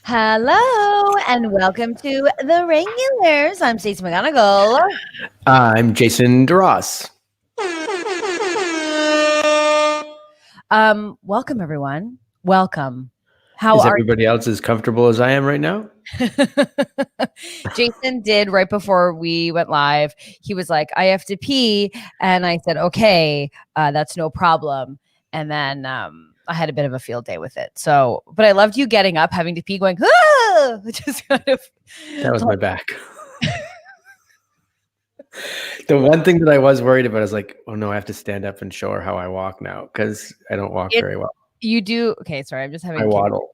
Hello and welcome to the Regulars. I'm Stacey McGonigal. I'm Jason DeRoss. Welcome everyone. Welcome. How Is are everybody else as comfortable as I am right now? Jason did right before we went live. He was like, I have to pee. And I said, okay, that's no problem. And then I had a bit of a field day with it. So, but I loved you getting up, having to pee, going, ah! Just kind of. That was my back. The one thing that I was worried about is like, oh no, I have to stand up and show her how I walk now because I don't walk very well. You do. Okay, sorry. I'm just having. I waddle.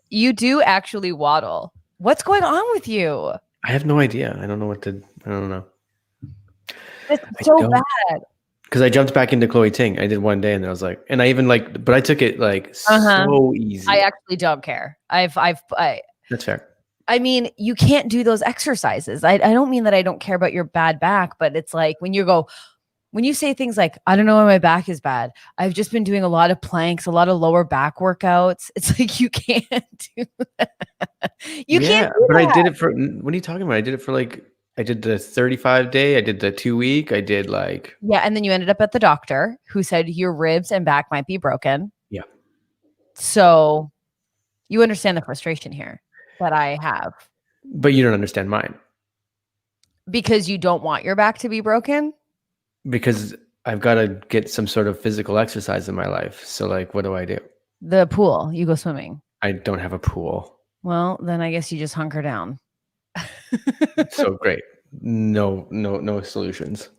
You do actually waddle. What's going on with you? I have no idea. I don't know. It's so bad. Because I jumped back into Chloe Ting. I did one day and I was like, and I even like, but I took it like so easy. I actually don't care. That's fair. I mean, you can't do those exercises. I don't mean that I don't care about your bad back, but it's like when you say things like, I don't know why my back is bad. I've just been doing a lot of planks, a lot of lower back workouts. It's like, you can't do that. You can't do but that. I did it for, what are you talking about? I did it for like, I did the 35 day. I did the 2 week. I did like. Yeah. And then you ended up at the doctor who said your ribs and back might be broken. Yeah. So you understand the frustration here that I have. But you don't understand mine. Because you don't want your back to be broken? Because I've got to get some sort of physical exercise in my life. So like, what do I do? The pool. You go swimming. I don't have a pool. Well, then I guess you just hunker down. So great. No solutions.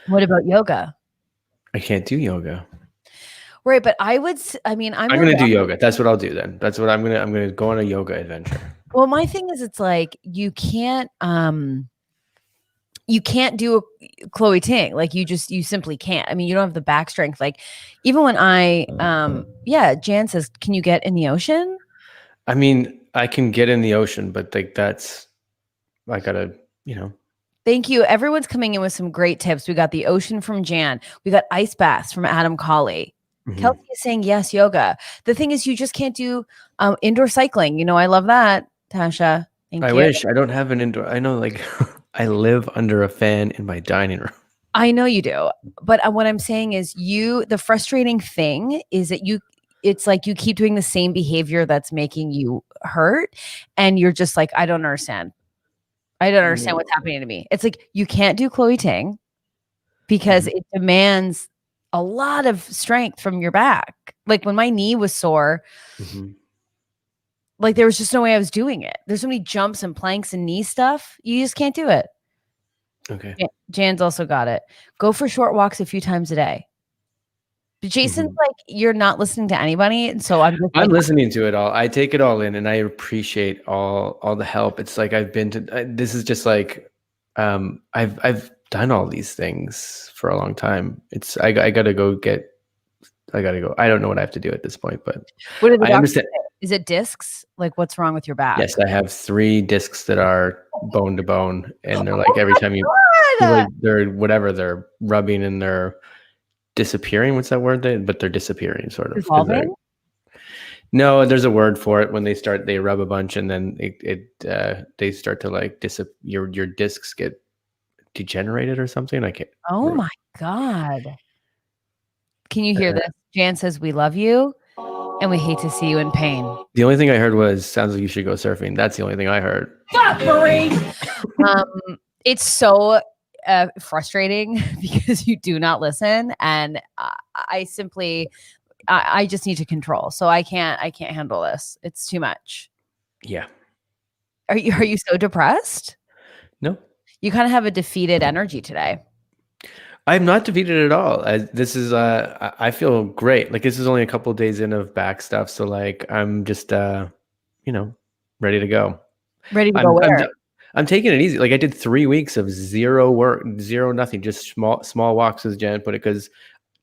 What about yoga? I can't do yoga. Right, but I'm going to do yoga. That's what I'll do then. That's what I'm going to go on a yoga adventure. Well, my thing is, it's like you can't do a Chloe Ting. Like you simply can't. I mean, you don't have the back strength. Like even when Jan says, can you get in the ocean? I mean, I can get in the ocean, but like I gotta, Thank you. Everyone's coming in with some great tips. We got the ocean from Jan. We got ice baths from Adam Colley. Mm-hmm. Kelsey is saying yes, yoga. The thing is, you just can't do indoor cycling. I love that, Tasha. Thank you. I wish I don't have an indoor. I know, like I live under a fan in my dining room. I know you do, but what I'm saying is, the frustrating thing is that it's like you keep doing the same behavior that's making you hurt, and you're just like, I don't understand. I don't understand what's happening to me. It's like you can't do Chloe Ting because it demands a lot of strength from your back. Like when my knee was sore, like there was just no way I was doing it. There's so many jumps and planks and knee stuff. You just can't do it. Okay. Jan's also got it. Go for short walks a few times a day. But Jason's like, you're not listening to anybody. And so I'm listening to it all. I take it all in and I appreciate all the help. It's like this is just like, I've done all these things for a long time. I gotta go. I don't know what I have to do at this point, but what are the doctors say? Is it discs? Like what's wrong with your back? Yes, I have 3 discs that are bone to bone, and they're like every time they're rubbing and they're disappearing. What's that word? But they're disappearing sort of. Dissolving? No, there's a word for it. When they rub a bunch and then they start to like your discs get degenerated or something. I can't. Oh my God. Can you hear this? Jan says, we love you and we hate to see you in pain. The only thing I heard was, sounds like you should go surfing. That's the only thing I heard. Stop, Marie! It's so frustrating because you do not listen. And I just need to control. So I can't handle this. It's too much. Yeah. Are you so depressed? No. You kind of have a defeated energy today. I'm not defeated at all. I feel great. Like this is only a couple of days in of back stuff. So like, I'm just, ready to go. Ready to go where? I'm taking it easy. Like I did 3 weeks of zero work, zero, nothing, just small walks, as Jan put it. Cause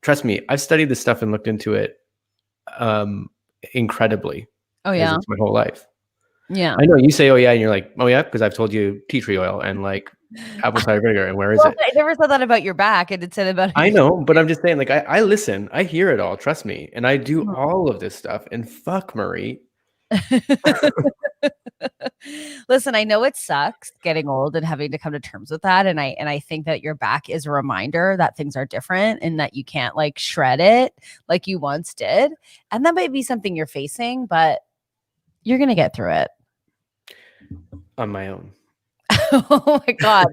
trust me, I've studied this stuff and looked into it, incredibly. Oh yeah. It's my whole life. Yeah. I know you say, oh yeah. And you're like, oh yeah. Cause I've told you tea tree oil and like apple cider vinegar, and where is it? I never thought that about your back. I did say about. I know, but I'm just saying, like, I listen, I hear it all. Trust me, and I do all of this stuff. And fuck Marie, Listen, I know it sucks getting old and having to come to terms with that. And I think that your back is a reminder that things are different and that you can't like shred it like you once did. And that might be something you're facing, but you're gonna get through it. On my own. Oh my God.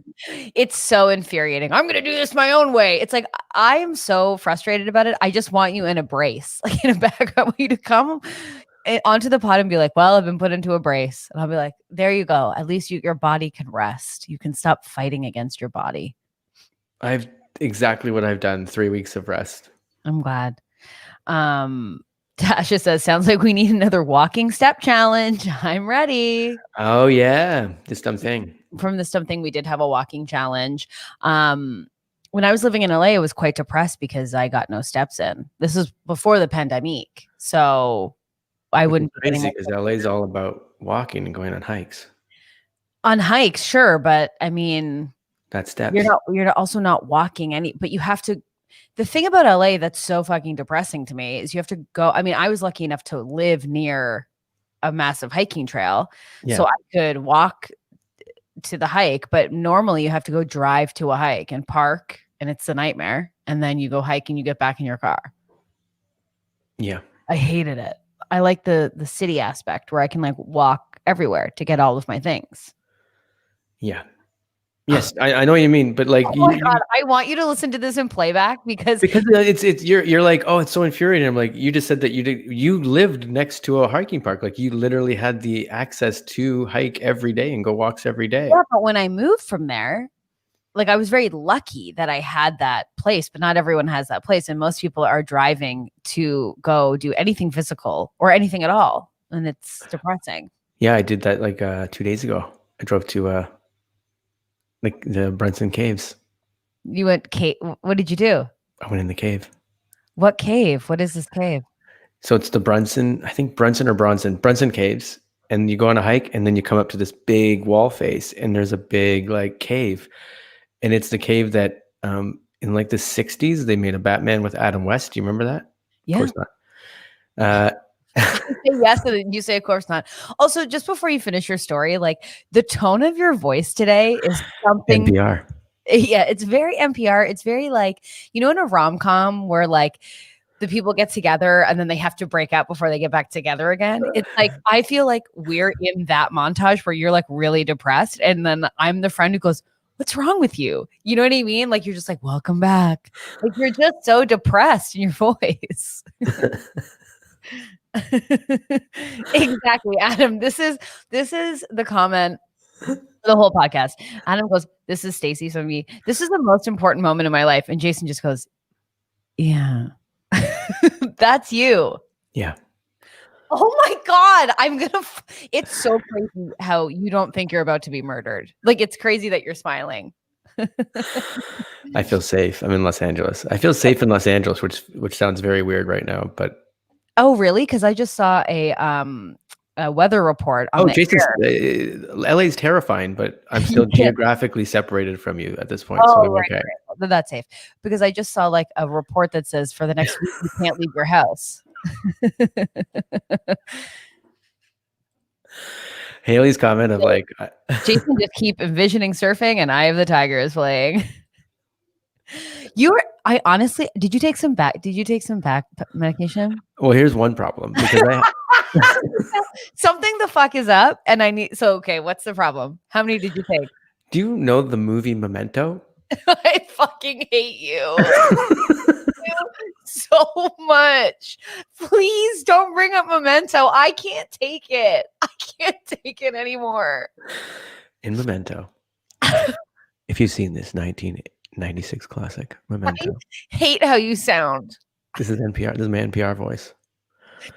It's so infuriating. I'm gonna do this my own way. It's like I am so frustrated about it. I just want you in a brace, like in a bag. I want you to come onto the pod and be like, well, I've been put into a brace. And I'll be like, there you go. At least your body can rest. You can stop fighting against your body. I've exactly what I've done. 3 weeks of rest. I'm glad. Tasha says, sounds like we need another walking step challenge. I'm ready. Oh yeah. This dumb thing. From this dumb thing, we did have a walking challenge. When I was living in LA, I was quite depressed because I got no steps in. This is before the pandemic. So I wouldn't be crazy because LA is all about walking and going on hikes. On hikes, sure, but I mean, that's steps. You're also not walking any, but you have to. The thing about LA that's so fucking depressing to me is you have to go. I mean, I was lucky enough to live near a massive hiking trail, so I could walk to the hike. But normally, you have to go drive to a hike and park, and it's a nightmare. And then you go hike and you get back in your car. Yeah, I hated it. I like the city aspect where I can like walk everywhere to get all of my things. Yeah. Yes, I know what you mean, but like, oh my God, I want you to listen to this in playback because it's you're like, oh, it's so infuriating. I'm like, you just said that you lived next to a hiking park, like you literally had the access to hike every day and go walks every day. Yeah, but when I moved from there, like I was very lucky that I had that place, but not everyone has that place, and most people are driving to go do anything physical or anything at all, and it's depressing. Yeah, I did that like 2 days ago. I drove to like the Brunson Caves. You went cave? What did you do? I went in the cave. What cave? What is this cave? So it's the Brunson Caves, and you go on a hike, and then you come up to this big wall face, and there's a big like cave, and it's the cave that in like the 60s they made a Batman with Adam West. Do you remember that? Yeah. Of course not. Yes, and you say of course not. Also, just before you finish your story, like the tone of your voice today is something NPR. Yeah, it's very NPR. It's very like, you know, in a rom-com where like the people get together and then they have to break up before they get back together again. It's like, I feel like we're in that montage where you're like really depressed. And then I'm the friend who goes, what's wrong with you? You know what I mean? Like, you're just like, welcome back. Like, you're just so depressed in your voice. Exactly, Adam. This is the comment for the whole podcast. Adam goes, this is Stacey from me. This is the most important moment in my life. And Jason just goes, yeah. That's you. Yeah. Oh my God. It's so crazy how you don't think you're about to be murdered. Like, it's crazy that you're smiling. I feel safe. I'm in Los Angeles. I feel safe in Los Angeles, which sounds very weird right now, but. Oh, really? Because I just saw a weather report. On Jason, LA is terrifying, but I'm still geographically separated from you at this point. So I'm okay. Right. That's safe. Because I just saw like a report that says for the next week, you can't leave your house. Hailey's comment of like, Jason just keep envisioning surfing and Eye of the Tiger is playing. I honestly, did you take some back medication? Well, here's one problem because something the fuck is up and okay, what's the problem? How many did you take? Do you know the movie Memento? I fucking hate you. So much. Please don't bring up Memento. I can't take it. I can't take it anymore. In Memento, if you've seen this 1996 classic, Memento. I hate how you sound. This is NPR. This is my NPR voice.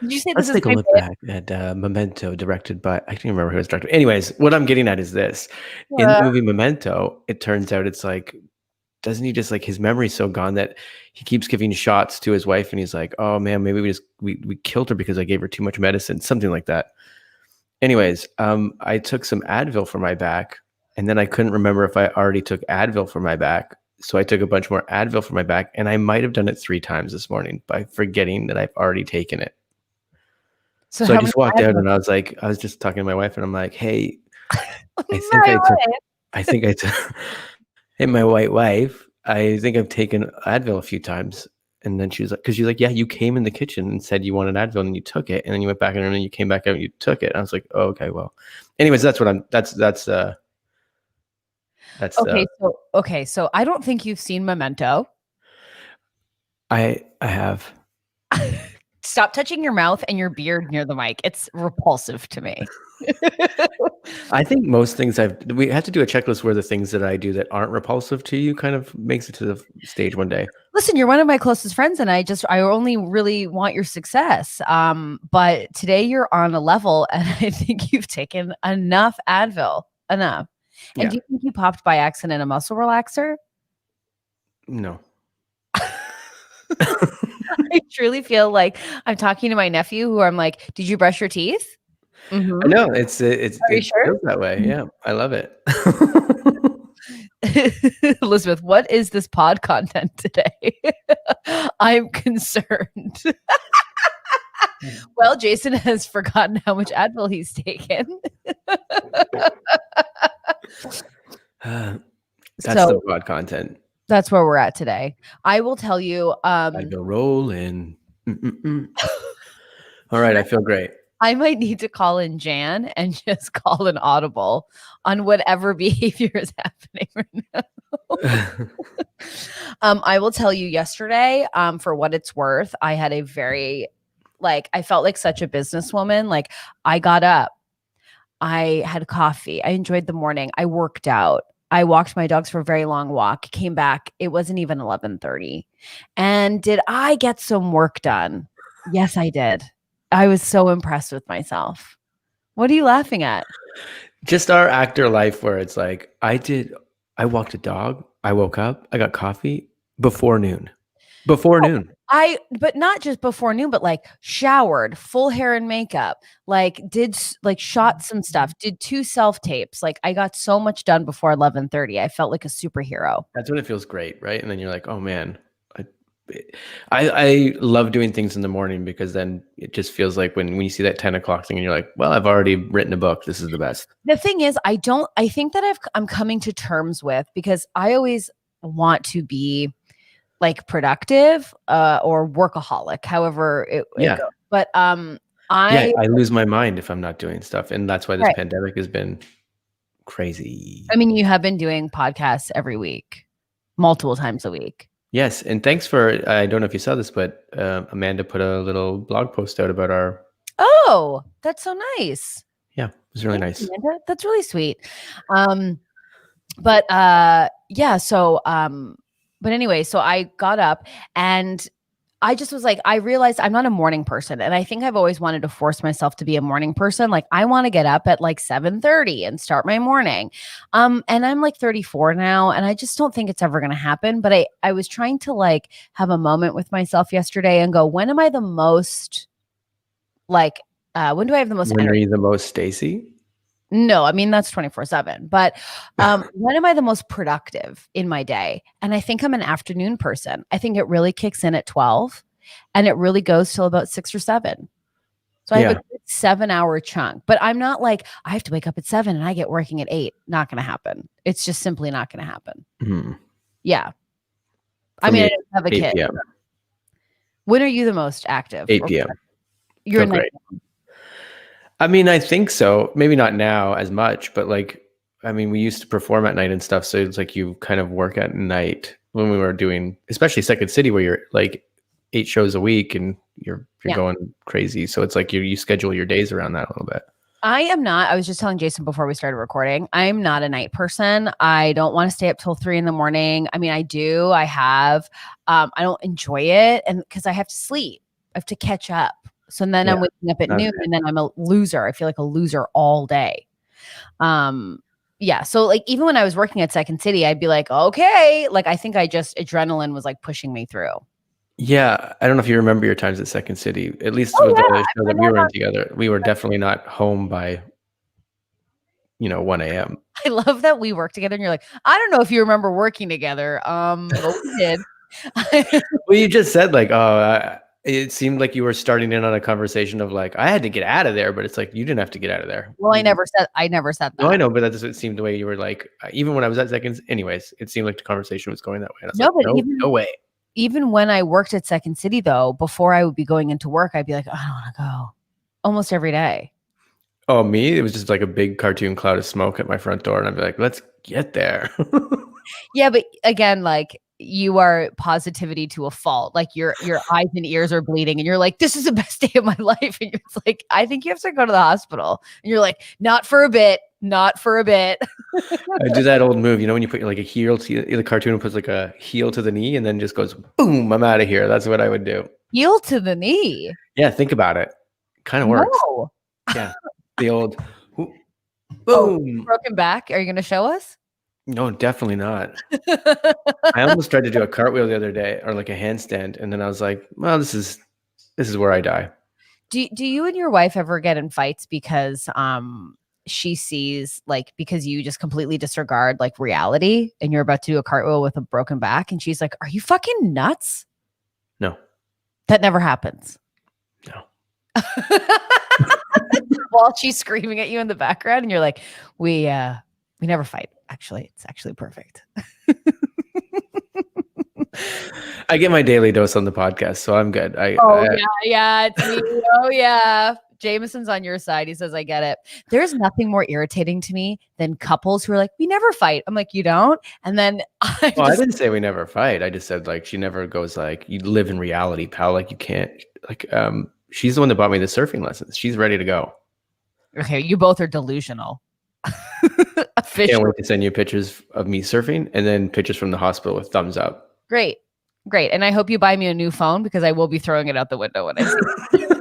Did you say Let's take a look back at Memento, directed by, I can't remember who was directed. Anyways, what I'm getting at is this. In the movie Memento, it turns out it's like, doesn't he just like, his memory's so gone that he keeps giving shots to his wife and he's like, oh man, maybe we killed her because I gave her too much medicine, something like that. Anyways, I took some Advil for my back and then I couldn't remember if I already took Advil for my back. So I took a bunch more Advil for my back and I might have done it 3 times this morning by forgetting that I've already taken it. So I just walked out and I was just talking to my wife and I'm like, hey, I think My I took. wife. I think I took. Hey, my white wife. I think I've taken Advil a few times, and then she was like, because she's like, yeah, you came in the kitchen and said you wanted Advil, and you took it, and then you went back in, and then you came back out and you took it. And I was like, oh, okay, well. Anyways, that's what I'm. That's Okay, so I don't think you've seen Memento. I have. Stop touching your mouth and your beard near the mic. It's repulsive to me. I think most things we have to do a checklist where the things that I do that aren't repulsive to you kind of makes it to the stage one day. Listen, you're one of my closest friends, and I only really want your success. But today you're on a level, and I think you've taken enough Advil. Enough. And do you think you popped by accident a muscle relaxer? No. I truly feel like I'm talking to my nephew who I'm like, did you brush your teeth? Mm-hmm. I know it sure? feels that way. Yeah. I love it. Elizabeth, what is this pod content today? I'm concerned. Well, Jason has forgotten how much Advil he's taken. That's the pod content. That's where we're at today. I will tell you. I go rolling. All right, I feel great. I might need to call in Jan and just call an audible on whatever behavior is happening right now. I will tell you yesterday, for what it's worth, I had a very, I felt like such a businesswoman. Like, I got up, I had coffee, I enjoyed the morning, I worked out, I walked my dogs for a very long walk, came back, it wasn't even 11:30. And did I get some work done? Yes, I did. I was so impressed with myself. What are you laughing at? Just our actor life where it's like, I walked a dog, I woke up, I got coffee before noon. But not just before noon, but showered, full hair and makeup, shot some stuff, did 2 self-tapes. I got so much done before 11:30. I felt like a superhero. That's when it feels great, right? And then you're like, oh man, I love doing things in the morning because then it just feels like when you see that 10 o'clock thing and you're like, well, I've already written a book. This is the best. The thing is, I think that I'm coming to terms with, because I always want to be productive or workaholic, however it goes. But I lose my mind if I'm not doing stuff. And that's why this pandemic has been crazy. I mean, you have been doing podcasts every week, multiple times a week. Yes. And thanks for, I don't know if you saw this, but Amanda put a little blog post out about our. Oh, that's so nice. Yeah, it was really nice. Amanda. That's really sweet. But anyway, so I got up and I just was I realized I'm not a morning person. And I think I've always wanted to force myself to be a morning person. I want to get up at 7:30 and start my morning. And I'm 34 now, and I just don't think it's ever going to happen. But I was trying to have a moment with myself yesterday and go, when am I the most when do I have the most energy? When are you the most Stacey? No, I mean, that's 24/7. But when am I the most productive in my day? And I think I'm an afternoon person. I think it really kicks in at 12 and it really goes till about 6 or 7. So I have a good 7-hour chunk, but I'm not I have to wake up at 7 and I get working at 8. Not going to happen. It's just simply not going to happen. Mm-hmm. Yeah. I mean, I don't have a kid. PM. When are you the most active? 8 p.m. You're great. I mean, I think so. Maybe not now as much, but we used to perform at night and stuff. So it's you kind of work at night when we were doing, especially Second City, where you're 8 shows a week and you're going crazy. So it's you schedule your days around that a little bit. I am not. I was just telling Jason before we started recording, I'm not a night person. I don't want to stay up till 3 a.m. I mean, I do. I have. I don't enjoy it, and because I have to sleep, I have to catch up. So then I'm waking up at noon and then I'm a loser. I feel like a loser all day. So even when I was working at Second City, I'd be okay. I think adrenaline was pushing me through. Yeah. I don't know if you remember your times at Second City, at least with the show that we were in together. We were definitely not home by, 1 a.m. I love that we work together and you're I don't know if you remember working together. But we did. Well, you just said It seemed like you were starting in on a conversation of like, I had to get out of there, but it's like you didn't have to get out of there. Well, I never said No, I that. know, but that doesn't seem the way you were like, even when I was at Seconds, anyways, it seemed like the conversation was going that way. And I was No, like, but no, no way. even when I worked at Second City, though, before I would be going into work, I'd be like, I don't want to go, almost every day. Oh, me? It was just like a big cartoon cloud of smoke at my front door. And I'd be like, let's get there. Yeah, but again, like you are positivity to a fault. Like your eyes and ears are bleeding, and you're like, "This is the best day of my life." And it's like, I think you have to go to the hospital. And you're like, "Not for a bit, not for a bit." I do that old move, when you put like a heel to the cartoon puts like a heel to the knee and then just goes boom, I'm out of here. That's what I would do. Heel to the knee. Yeah, think about it. Kind of works. No. Yeah, the old boom. Oh, broken back. Are you going to show us? No, definitely not. I almost tried to do a cartwheel the other day or like a handstand, and then I was like, well, this is where I die. Do you and your wife ever get in fights because she sees like because you just completely disregard like reality and you're about to do a cartwheel with a broken back and she's like, "Are you fucking nuts?" No. That never happens. No. While she's screaming at you in the background and you're like, we never fight. Actually, it's actually perfect. I get my daily dose on the podcast, so I'm good. Yeah, it's me. Oh yeah. Jameson's on your side. He says, I get it. There's nothing more irritating to me than couples who are like, we never fight. I'm like, you don't? And then I didn't say we never fight. I just said like she never goes like, you live in reality, pal. Like you can't like she's the one that bought me the surfing lessons. She's ready to go. Okay, you both are delusional. Can't wait to send you pictures of me surfing and then pictures from the hospital with thumbs up. Great. And I hope you buy me a new phone because I will be throwing it out the window when I see it.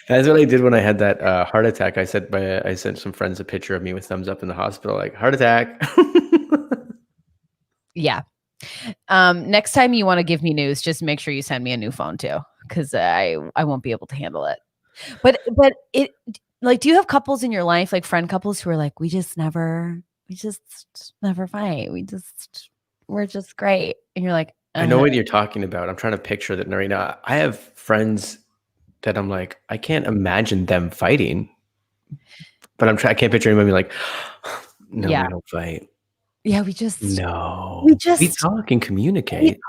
That's what I did when I had that heart attack. I sent some friends a picture of me with thumbs up in the hospital, like heart attack. Yeah. Next time you want to give me news, just make sure you send me a new phone too, because I won't be able to handle it. But it like, do you have couples in your life, like friend couples who are like, we just never fight. We're just great. And you're like, I know what you're talking about. I'm trying to picture that right now. I have friends that I'm like, I can't imagine them fighting, but I can't picture anybody like, no, we don't fight. Yeah, we talk and communicate.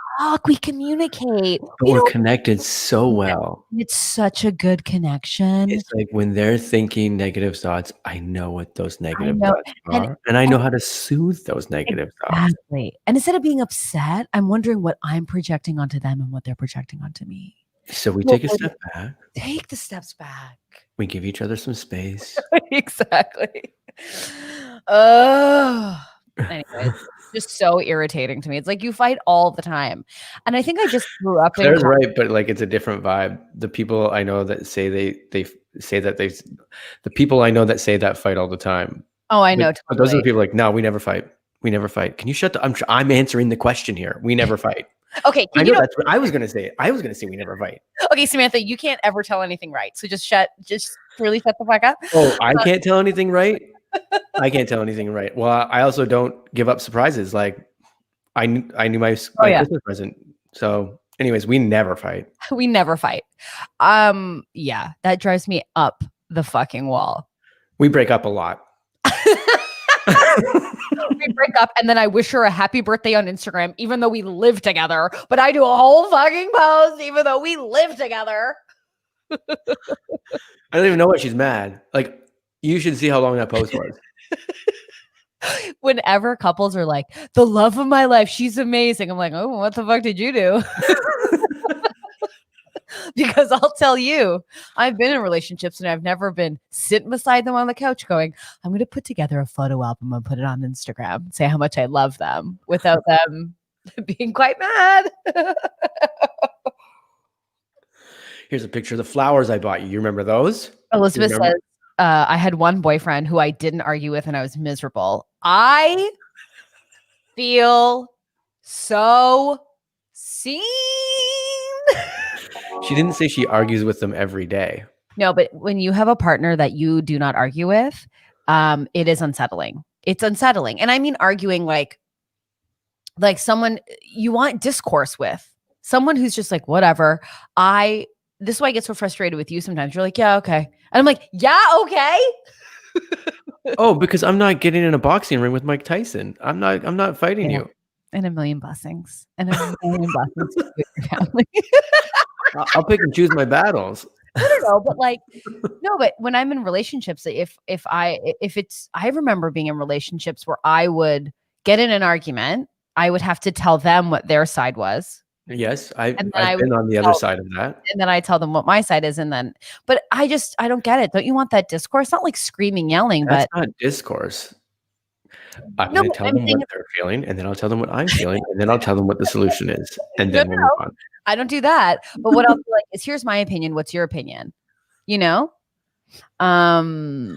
We communicate. But we're connected so well. It's such a good connection. It's like when they're thinking negative thoughts, I know what those negative thoughts are. And I know how to soothe those negative thoughts. Exactly. And instead of being upset, I'm wondering what I'm projecting onto them and what they're projecting onto me. So we take a step back. Take the steps back. We give each other some space. Exactly. Oh. Anyways, just so irritating to me. It's like you fight all the time. And I think I just grew up in Claire's right, but like it's a different vibe. The people I know that say the people I know that say that fight all the time. Oh, I know. But those are the people like, no, we never fight. We never fight. Can you shut the I'm answering the question here. We never fight. Okay. I know that's what I was gonna say. I was gonna say we never fight. Okay, Samantha, you can't ever tell anything right. So just really shut the fuck up. Oh, I can't tell anything right. I can't tell anything right. Well, I also don't give up surprises. Like I knew my Christmas present. So anyways, we never fight. We never fight. Yeah, that drives me up the fucking wall. We break up a lot. We break up and then I wish her a happy birthday on Instagram, even though we live together. But I do a whole fucking post, even though we live together. I don't even know why she's mad. Like, you should see how long that post was. Whenever couples are like, the love of my life, she's amazing. I'm like, oh, what the fuck did you do? Because I'll tell you, I've been in relationships and I've never been sitting beside them on the couch going, I'm going to put together a photo album and put it on Instagram, say how much I love them without them being quite mad. Here's a picture of the flowers I bought you. You remember those? Elizabeth says, I had one boyfriend who I didn't argue with and I was miserable. I feel so seen. She didn't say she argues with them every day. No, but when you have a partner that you do not argue with, it is unsettling. It's unsettling. And I mean arguing like like someone you want discourse with, someone who's just like, whatever. This is why I get so frustrated with you sometimes. You're like, yeah, okay. And I'm like, yeah, okay. Oh, because I'm not getting in a boxing ring with Mike Tyson. I'm not fighting Yeah. you. And a million blessings. And a million blessings to you and your family. I'll pick and choose my battles. No, but like, no, but when I'm in relationships, I remember being in relationships where I would get in an argument, I would have to tell them what their side was. Yes, And then I've been on the other side of that. and then I tell them what my side is. But I don't get it. Don't you want that discourse? Not like screaming, yelling, That's but not discourse. I'm no, going to tell I'm them saying what they're feeling, and then I'll tell them what I'm feeling, and then I'll tell them what the solution is, and then we'll move on. I don't do that. But what I'll do like is, here's my opinion. What's your opinion? You know? I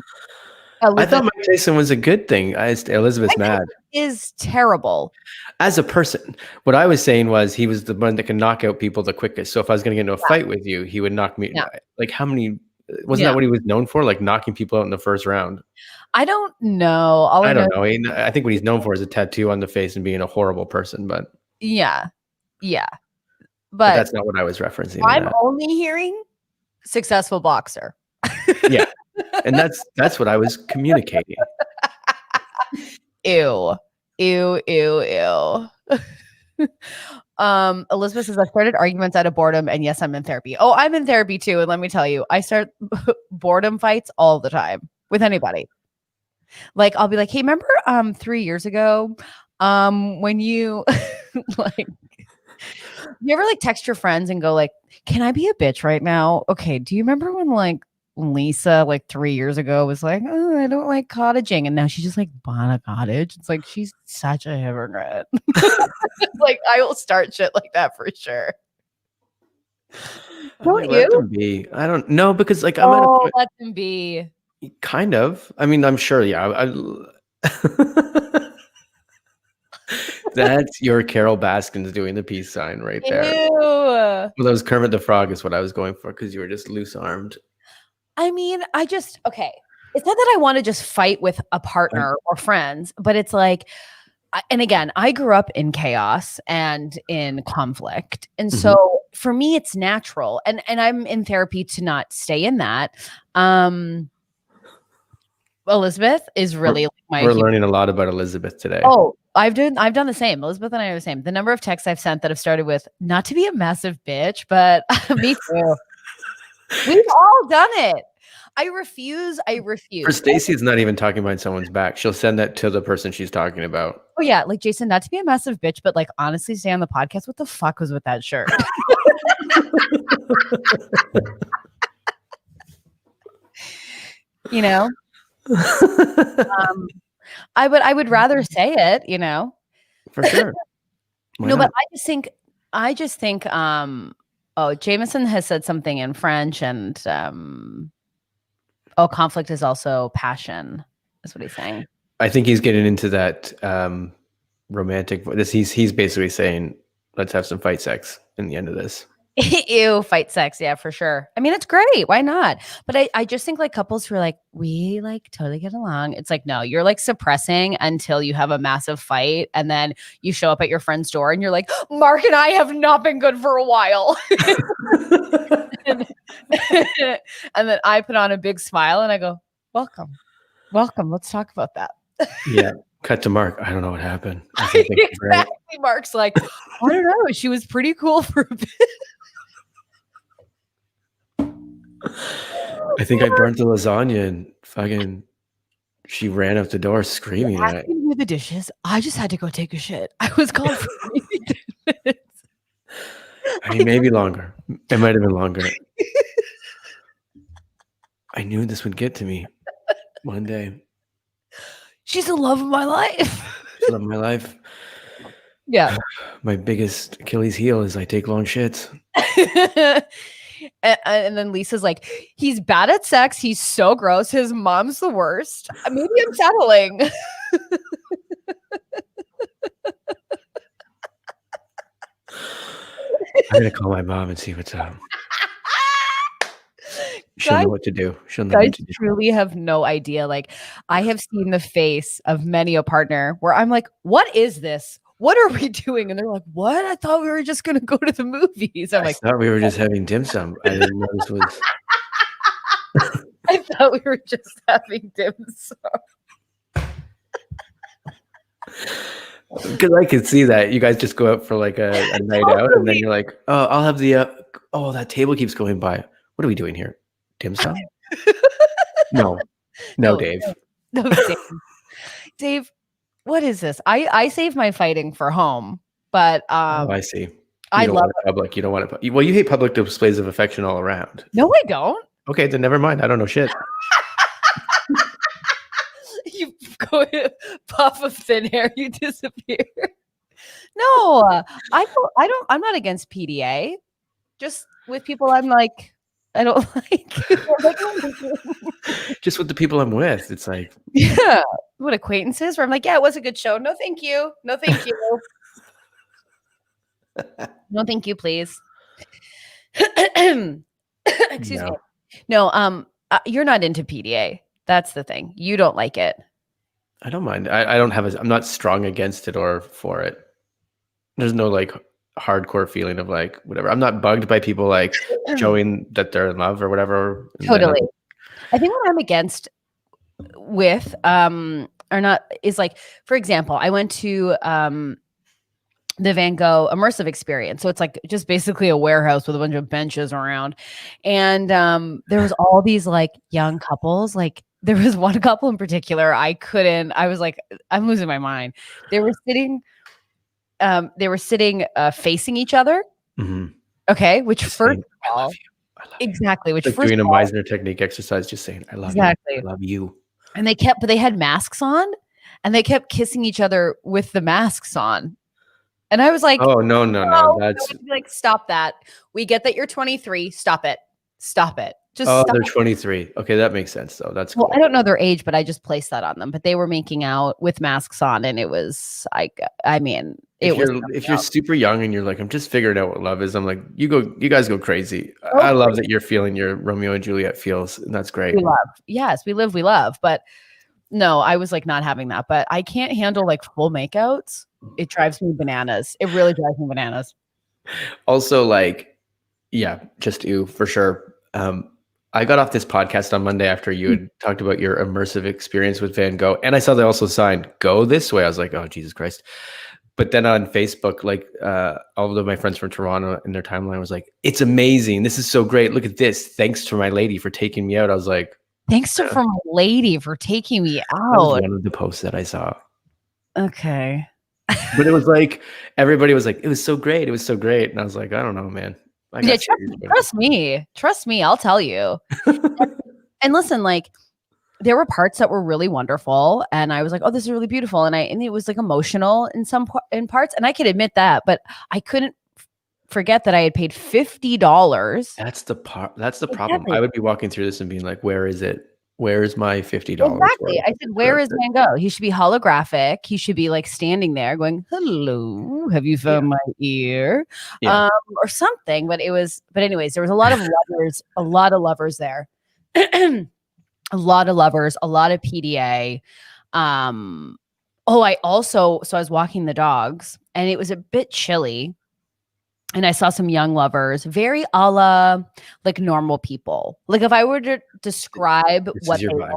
thought Mike Tyson was a good thing. Elizabeth's mad. Is terrible. As a person, what I was saying was he was the one that can knock out people the quickest. So if I was going to get into a fight with you, he would knock me. Yeah. Like how many? Wasn't that what he was known for? Like knocking people out in the first round. I don't know. I don't know. I think what he's known for is a tattoo on the face and being a horrible person. But yeah. But that's not what I was referencing. I'm only hearing successful boxer. Yeah. And that's what I was communicating. Ew. Elizabeth says, I've started arguments out of boredom, and yes, I'm in therapy. Oh, I'm in therapy too. And let me tell you, I start boredom fights all the time with anybody. Like I'll be like, hey, remember 3 years ago when you like, you ever like text your friends and go like, can I be a bitch right now? Okay, do you remember when like Lisa like 3 years ago was like, oh, I don't like cottaging, and now she's just like bought a cottage? It's like she's such a hypocrite. Like I will start shit like that for sure. Don't you? Let them be. I don't know, because like I'm at a point, let them be. Kind of. I mean, I'm sure. Yeah. That's your Carol Baskins doing the peace sign right there. Ew. Well, that was Kermit the Frog is what I was going for, because you were just loose armed. I mean, okay. It's not that I want to just fight with a partner or friends, but it's like, and again, I grew up in chaos and in conflict. And so for me, it's natural. And I'm in therapy to not stay in that. Elizabeth is really we're learning a lot about Elizabeth today. Oh, I've done the same. Elizabeth and I are the same. The number of texts I've sent that have started with, not to be a massive bitch, but me too. We've all done it. I refuse. For Stacey, it's not even talking behind someone's back. She'll send that to the person she's talking about. Oh yeah, like Jason, not to be a massive bitch, but like honestly, stay on the podcast. What the fuck was with that shirt? You know, I would rather say it. You know, for sure. No, but I just think. Oh, Jameson has said something in French, and conflict is also passion, is what he's saying. I think he's getting into that romantic. He's basically saying, let's have some fight sex in the end of this. Ew, fight sex. Yeah, for sure. I mean, it's great. Why not? But I just think like couples who are like, we like totally get along. It's like, no, you're like suppressing until you have a massive fight. And then you show up at your friend's door and you're like, Mark and I have not been good for a while. and then I put on a big smile and I go, welcome. Let's talk about that. Yeah. Cut to Mark. I don't know what happened. Exactly. Mark's like, I don't know. She was pretty cool for a bit. I think I burnt the lasagna and fucking she ran out the door screaming at it. Do the dishes. I just had to go take a shit. I was gone for 10 minutes. I mean, maybe longer. It might have been longer. I knew this would get to me one day. She's the love of my life. She's the love of my life. Yeah. My biggest Achilles heel is I take long shits. And then Lisa's like, he's bad at sex. He's so gross. His mom's the worst. Maybe I'm settling. I'm going to call my mom and see what's up. She'll know what to do. She'll know what to do. Truly have no idea. Like, I have seen the face of many a partner where I'm like, what is this? what are we doing? And they're like, what? I thought we were just going to go to the movies. I'm I like, thought we were just having dim sum. I didn't know this was. I thought we were just having dim sum. Because I could see that you guys just go out for like a night out, and then you're like, oh, I'll have the. Oh, that table keeps going by. What are we doing here? Dim sum? No, Dave. No, Dave. Dave, what is this? I save my fighting for home, but Oh, I see. I love it public. You don't want it. Well, you hate public displays of affection all around. No, I don't. Okay, then never mind. I don't know shit. You go puff of thin air, you disappear. No, I'm not against PDA. Just with people I'm like, I don't like. Just with the people I'm with. It's like, yeah. What acquaintances where I'm like, yeah, it was a good show. No, thank you. No, thank you. No, thank you, please. Excuse me. No, you're not into PDA. That's the thing. You don't like it. I don't mind. I don't have I'm not strong against it or for it. There's no like hardcore feeling of like whatever. I'm not bugged by people like showing that they're in love or whatever. Totally. I think what I'm against with or not is like, for example, I went to the Van Gogh immersive experience. So it's like just basically a warehouse with a bunch of benches around. And there was all these like young couples. Like there was one couple in particular. I was like, I'm losing my mind. They were sitting facing each other. Mm-hmm. Okay. Which just first saying, of all, exactly. Which like first doing a Meisner technique exercise, just saying, I love you. I love you. And but they had masks on and they kept kissing each other with the masks on. And I was like, oh, no. That's like, stop that. We get that you're 23. Stop it. Just stop. They're 23. Okay, that makes sense though. That's cool. Well, I don't know their age, but I just placed that on them. But they were making out with masks on, and it was if you're super young and you're like, I'm just figuring out what love is, I'm like, you guys go crazy. Okay. I love that you're feeling your Romeo and Juliet feels, and that's great. We love. But no, I was like not having that. But I can't handle like full makeouts. It drives me bananas. It really drives me bananas. Also, like, yeah, just you for sure. I got off this podcast on Monday after you had talked about your immersive experience with Van Gogh. And I saw they also signed Go This Way. I was like, oh, Jesus Christ. But then on Facebook, like all of my friends from Toronto in their timeline was like, it's amazing. This is so great. Look at this. Thanks to my lady for taking me out. I was like, thanks to my lady for taking me out. That was one of the posts that I saw. Okay. But it was like, everybody was like, it was so great. It was so great. And I was like, I don't know, man. Yeah, trust me. I'll tell you. and listen, like there were parts that were really wonderful, and I was like, "Oh, this is really beautiful," and it was like emotional in parts, and I could admit that, but I couldn't forget that I had paid $50. That's the problem. I would be walking through this and being like, "Where is it? Where's my $50?" Exactly. I said, where is Van Gogh? He should be holographic. He should be like standing there going, hello, have you found my ear? Or something. But anyways, there was a lot of lovers there. a lot of lovers, a lot of PDA. I was walking the dogs and it was a bit chilly. And I saw some young lovers, very a la like normal people. Like if I were to describe what they were,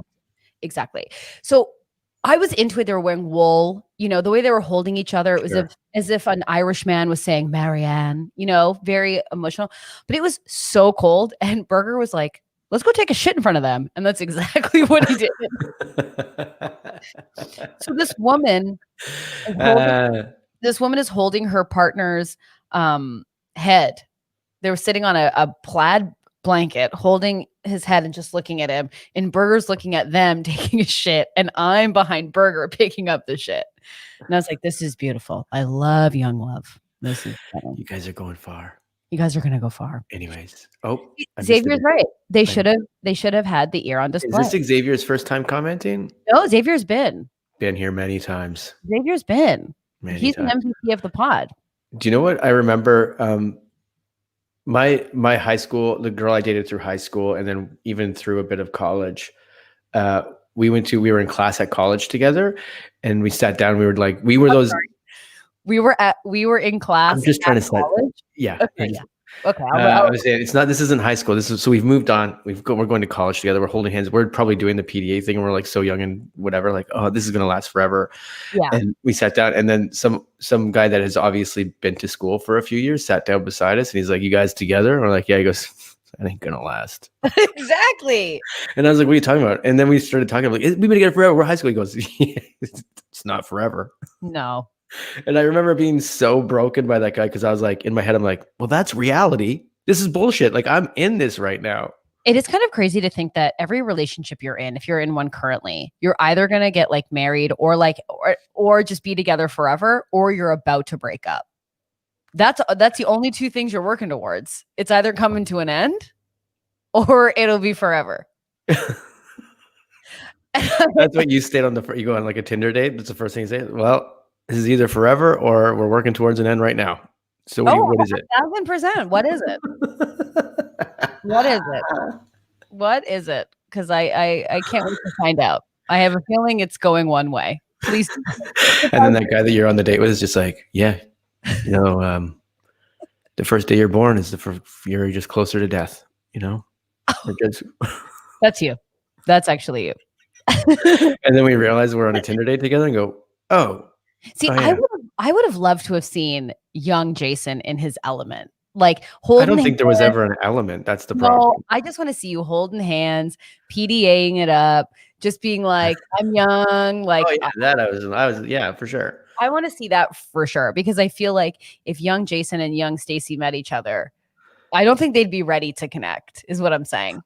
exactly. So I was into it. They were wearing wool, the way they were holding each other. It was as if an Irish man was saying Marianne, very emotional. But it was so cold. And Berger was like, let's go take a shit in front of them. And that's exactly what he did. So this woman is holding her partner's head. They were sitting on a plaid blanket, holding his head and just looking at him. And Berger's looking at them taking a shit, and I'm behind Berger picking up the shit. And I was like, "This is beautiful. I love young love. This is better. You guys are going far. You guys are gonna go far." Anyways, Xavier's right. They should have had the ear on display. Is this Xavier's first time commenting? No, Xavier's been here many times. He's an MVP of the pod. Do you know what I remember? My high school, the girl I dated through high school, and then even through a bit of college, we were in class at college together, and we sat down. We were those. Sorry. We were in class I'm just trying at to set. college. Yeah. Okay, yeah. Okay, I was saying it's not. This isn't high school. This is so we've moved on. We're going to college together. We're holding hands. We're probably doing the PDA thing. And we're like so young and whatever. Like, oh, this is gonna last forever. yeah. And we sat down, and then some guy that has obviously been to school for a few years sat down beside us, and he's like, "You guys together?" And we're like, "Yeah." He goes, "That ain't gonna last." Exactly. And I was like, "What are you talking about?" And then we started talking. I'm like, "We've been together forever. We're high school." He goes, "Yeah, it's not forever." No. And I remember being so broken by that guy because I was like, in my head, I'm like, "Well, that's reality. This is bullshit. Like, I'm in this right now." It is kind of crazy to think that every relationship you're in, if you're in one currently, you're either going to get like married or or just be together forever, or you're about to break up. That's the only two things you're working towards. It's either coming to an end or it'll be forever. That's what you stayed on you go on like a Tinder date. That's the first thing you say. Well, this is either forever or we're working towards an end right now. So what is it? 1,000%. What is it? What is it? What is it? Because I can't wait to find out. I have a feeling it's going one way. Please. And then that guy that you're on the date with is just like, yeah, you know, the first day you're born is you're just closer to death, you know? That's you. That's actually you. And then we realize we're on a Tinder date together and go, oh. See, yeah. I would have loved to have seen young Jason in his element. Like holding. I don't think there was ever an element. That's the problem. No, I just want to see you holding hands, PDAing it up, just being like, I'm young. Like, oh yeah, that I was, yeah, for sure. I want to see that for sure, because I feel like if young Jason and young Stacey met each other, I don't think they'd be ready to connect, is what I'm saying.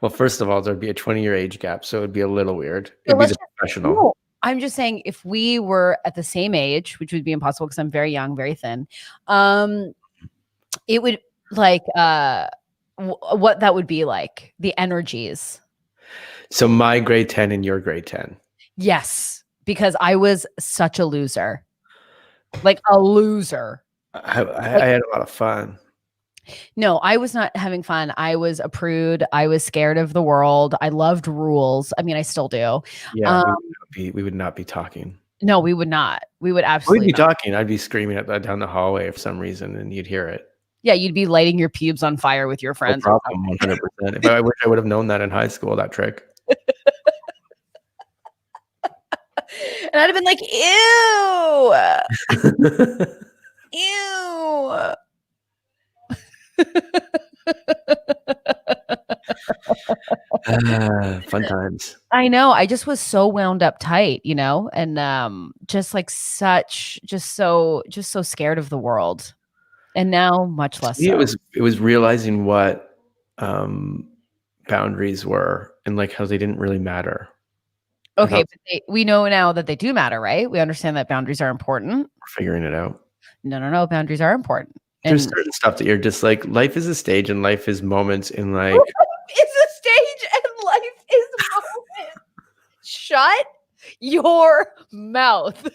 Well, first of all, there'd be a 20-year age gap, so it'd be a little weird. It'd be professional. No, I'm just saying if we were at the same age, which would be impossible because I'm very young, very thin, it would like what that would be like, the energies. So my grade 10 and your grade 10. Yes, because I was such a loser. Like a loser. I had a lot of fun. No, I was not having fun. I was a prude. I was scared of the world. I loved rules. I mean, I still do. Yeah, we would not be talking. No, we would not. We would absolutely We'd be talking. I'd be screaming down the hallway for some reason, and you'd hear it. Yeah, you'd be lighting your pubes on fire with your friends. No problem, 100%. If I wish I would have known that in high school, that trick. And I'd have been like, ew. Ew. Fun times. I know. I just was so wound up tight, you know, and just like just so scared of the world. And now much less so. It was realizing what boundaries were and like how they didn't really matter. Okay, but we know now that they do matter, right? We understand that boundaries are important. We're figuring it out. No. Boundaries are important. There's certain stuff that you're just like, life is a stage and life is moments in like. Life is a stage and life is moments. Shut your mouth.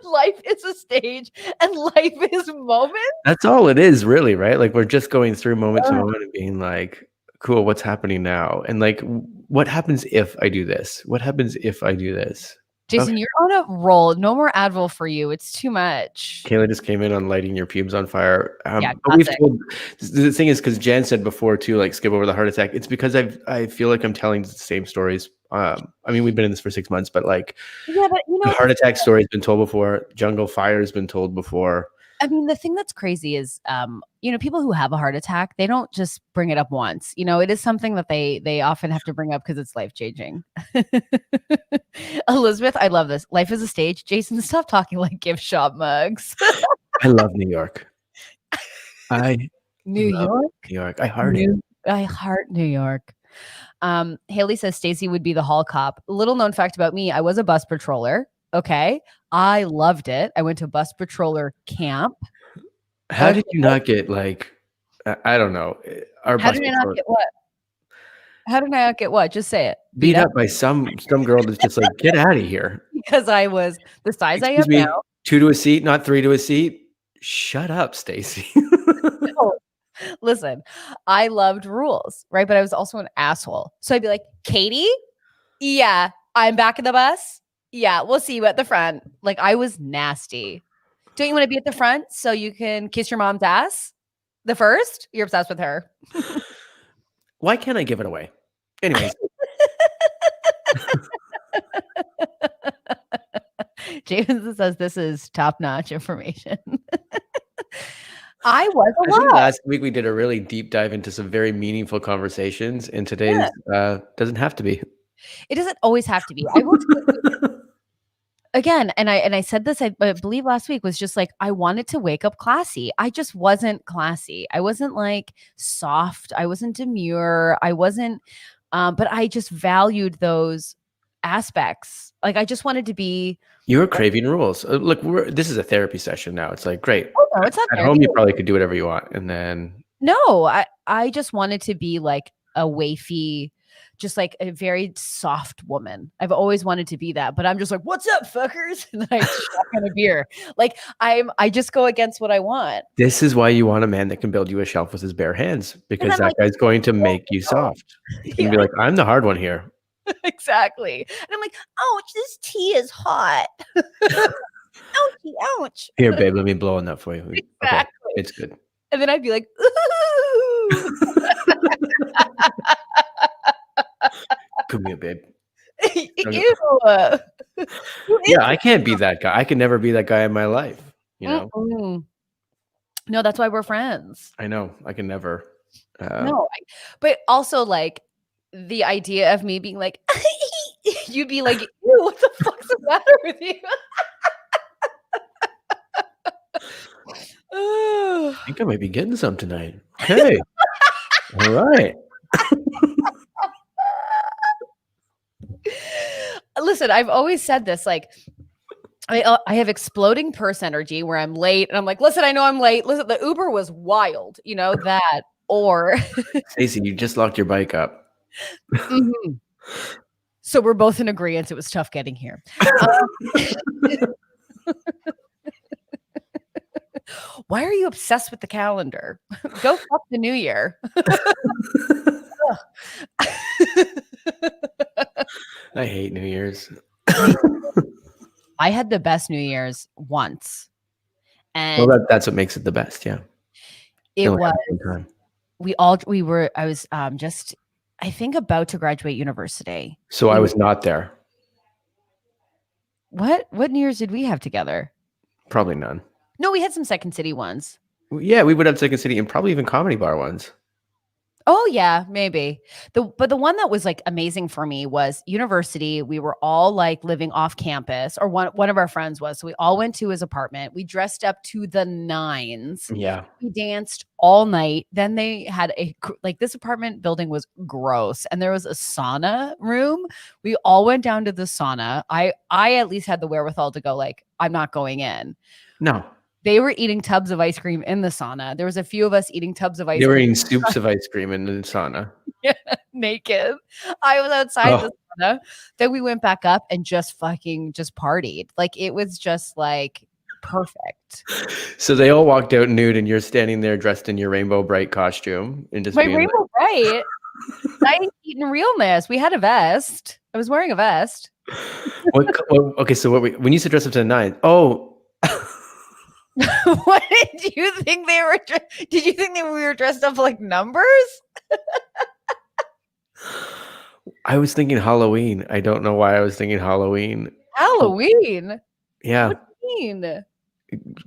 Life is a stage and life is moments. That's all it is, really, right? Like we're just going through moment to moment and being like, cool, what's happening now? And like, what happens if I do this? What happens if I do this? Jason, okay. You're on a roll. No more Advil for you. It's too much. Kayla just came in on lighting your pubes on fire. Yeah, the thing is, because Jan said before too, like skip over the heart attack. It's because I feel like I'm telling the same stories. I mean, we've been in this for 6 months, but like, yeah, but you know, the heart attack story has been told before. Jungle fire has been told before. I mean, the thing that's crazy is, you know, people who have a heart attack, they don't just bring it up once. You know, it is something that they often have to bring up because it's life-changing. Elizabeth, I love this. Life is a stage. Jason, stop talking like gift shop mugs. I love New York. New York. I heart it. I heart New York. Hailey says Stacey would be the hall cop. Little known fact about me, I was a bus patroller. Okay. I loved it. I went to bus patroller camp. How did you not get like, I don't know. How did I not get what? How did I not get what? Just say it. Beat up by some girl that's just like, get out of here. Because I was the size I am now. 2 to a seat, not 3 to a seat. Shut up, Stacey. No. Listen, I loved rules, right? But I was also an asshole. So I'd be like, Katie, yeah, I'm back in the bus. Yeah, we'll see you at the front. Like, I was nasty. Don't you want to be at the front so you can kiss your mom's ass? The first? You're obsessed with her. Why can't I give it away? Anyways. Jameson says this is top-notch information. I was a I think lot. last week we did a really deep dive into some very meaningful conversations, and today's doesn't have to be. It doesn't always have to be. I will again, and I said this, I believe last week, was just like, I wanted to wake up classy. I just wasn't classy. I wasn't like soft. I wasn't demure. I wasn't, but I just valued those aspects. Like, I just wanted to be. You were craving rules. Look, this is a therapy session now. It's like, great. Oh, no, it's not at home. You probably could do whatever you want, and then no, I just wanted to be like a wafy, just like a very soft woman. I've always wanted to be that, but I'm just like, what's up, fuckers? And then I shotgun a beer. Like, I just go against what I want. This is why you want a man that can build you a shelf with his bare hands, because that guy's going to make you soft. You can be like, I'm the hard one here. Exactly. And I'm like, ouch, this tea is hot. Ouchie, ouch. Here, babe, let me blow on that for you. Exactly. Okay, it's good. And then I'd be like, ooh. Come here, babe. Ew. Yeah, I can't be that guy. I can never be that guy in my life. You know? Mm-mm. No, that's why we're friends. I know. I can never. No, but also like the idea of me being like, you'd be like, ew, what the fuck's the matter with you? I think I might be getting some tonight. Okay. All right. Listen, I've always said this, like, I have exploding purse energy where I'm late and I'm like, listen, I know I'm late. Listen, the Uber was wild, you know, that, or Stacey, you just locked your bike up. Mm-hmm. So we're both in agreement. It was tough getting here. Why are you obsessed with the calendar? Go fuck the new year. I hate New Year's. I had the best New Year's once. And well, that's what makes it the best. Yeah. It was, I was just, I think, about to graduate university. So I was not there. What New Year's did we have together? Probably none. No, we had some Second City ones. Yeah, we would have Second City and probably even Comedy Bar ones. Oh yeah, maybe. But the one that was like amazing for me was university. We were all like living off campus, or one of our friends was. So we all went to his apartment. We dressed up to the nines. Yeah. We danced all night. Then they had this apartment building was gross, and there was a sauna room. We all went down to the sauna. I at least had the wherewithal to go like, I'm not going in. No. They were eating tubs of ice cream in the sauna. There was a few of us eating tubs of ice cream. They were eating soups of ice cream in the sauna. Yeah, naked. I was outside the sauna. Then we went back up and just partied. Like, it was just like perfect. So they all walked out nude, and you're standing there dressed in your rainbow bright costume and just my rainbow bright. I eating realness. We had a vest. I was wearing a vest. Okay, so when you said dress up to the nines? Oh. What did you think they were? Did you think that we were dressed up like numbers? I was thinking Halloween. I don't know why I was thinking Halloween. Halloween? Yeah. What do you mean?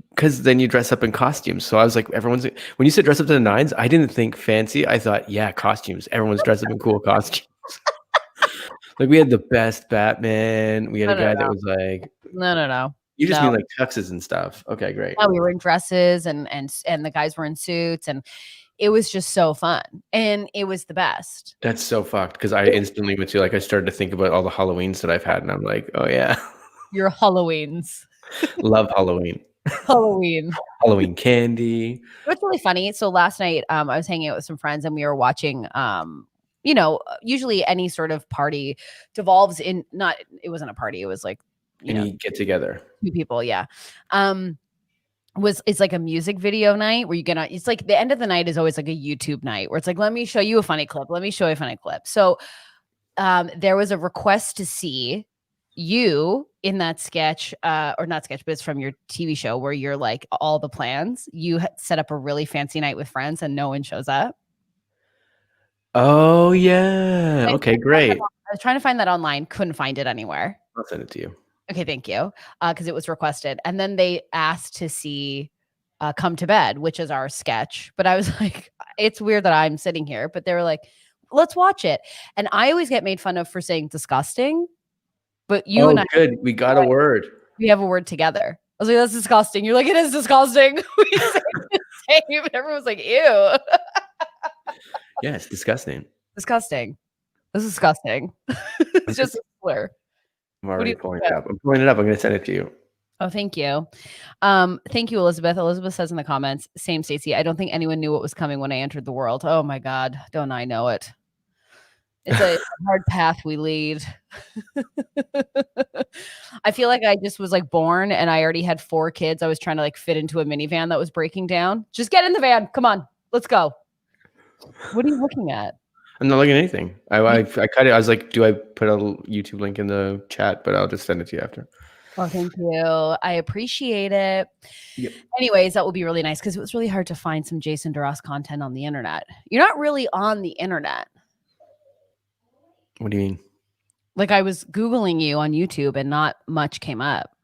Because then you dress up in costumes. So I was like, when you said dress up to the nines, I didn't think fancy. I thought, yeah, costumes. Everyone's dressed up in cool costumes. Like, we had the best Batman. We had a guy that was like, no. You just mean like tuxes and stuff. Okay, great. Yeah, we were in dresses and the guys were in suits, and it was just so fun, and it was the best. That's so fucked, because I instantly went to I started to think about all the Halloweens that I've had, and I'm like, oh yeah. Your Halloweens. Love Halloween. Halloween candy. What's really funny, so last night I was hanging out with some friends, and we were watching usually any sort of party devolves in it wasn't a party, it was like you get together. 2 people, yeah. It's like a music video night where it's like the end of the night is always like a YouTube night where it's like, let me show you a funny clip. Let me show you a funny clip. So there was a request to see you in that sketch, or not sketch, but it's from your TV show where you're like all the plans. You set up a really fancy night with friends and no one shows up. Oh yeah. Okay, great. I was trying to find that online, couldn't find it anywhere. I'll send it to you. Okay, thank you. Because it was requested. And then they asked to see Come to Bed, which is our sketch. But I was like, it's weird that I'm sitting here. But they were like, let's watch it. And I always get made fun of for saying disgusting. But you and I, good. We got a word. we have a word together. I was like, that's disgusting. You're like, it is disgusting. We say the same. Everyone's like, ew. Yeah, it's disgusting. Disgusting. This is disgusting. It's just a slur. I'm already pulling it up. I'm pulling it up. I'm going to send it to you. Oh, thank you. Thank you, Elizabeth. Elizabeth says in the comments, same Stacey. I don't think anyone knew what was coming when I entered the world. Oh my God. Don't I know it? It's a hard path we lead. I feel like I just was like born and I already had 4 kids. I was trying to like fit into a minivan that was breaking down. Just get in the van. Come on. Let's go. What are you looking at? I'm not looking at anything. I cut it. I was like, do I put a YouTube link in the chat? But I'll just send it to you after. Oh, thank you. I appreciate it. Yep. Anyways, that would be really nice because it was really hard to find some Jason DeRoss content on the internet. You're not really on the internet. What do you mean? Like I was Googling you on YouTube and not much came up.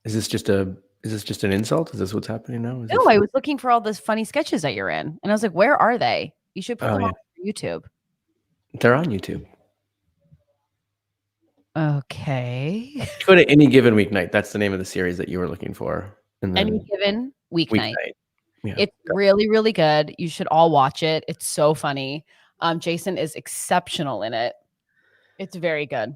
Is this just an insult? Is this what's happening now? No, I was looking for all those funny sketches that you're in. And I was like, where are they? You should put them on YouTube. They're on YouTube. Okay. Go to Any Given Weeknight. That's the name of the series that you were looking for. Any Given Weeknight. Yeah. It's really, really good. You should all watch it. It's so funny. Jason is exceptional in it. It's very good.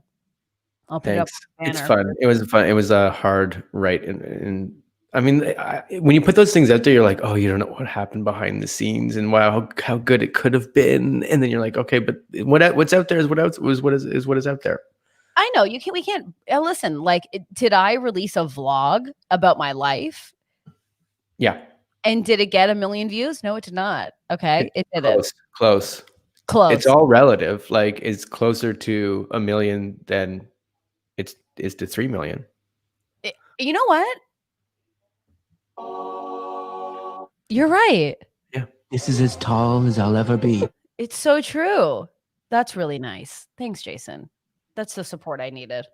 I'll put it up. It's fun. It was a hard write. And I mean, when you put those things out there, you're like, oh, you don't know what happened behind the scenes and wow, how good it could have been. And then you're like, okay, but what's out there is what is out there. I know we can't listen. Like, did I release a vlog about my life? Yeah. And did it get 1 million views? No, it did not. Okay, it didn't. Close. It's all relative. Like, it's closer to 1 million than it's to 3 million. You know what? You're right. Yeah. This is as tall as I'll ever be. It's so true. That's really nice. Thanks, Jason. That's the support I needed.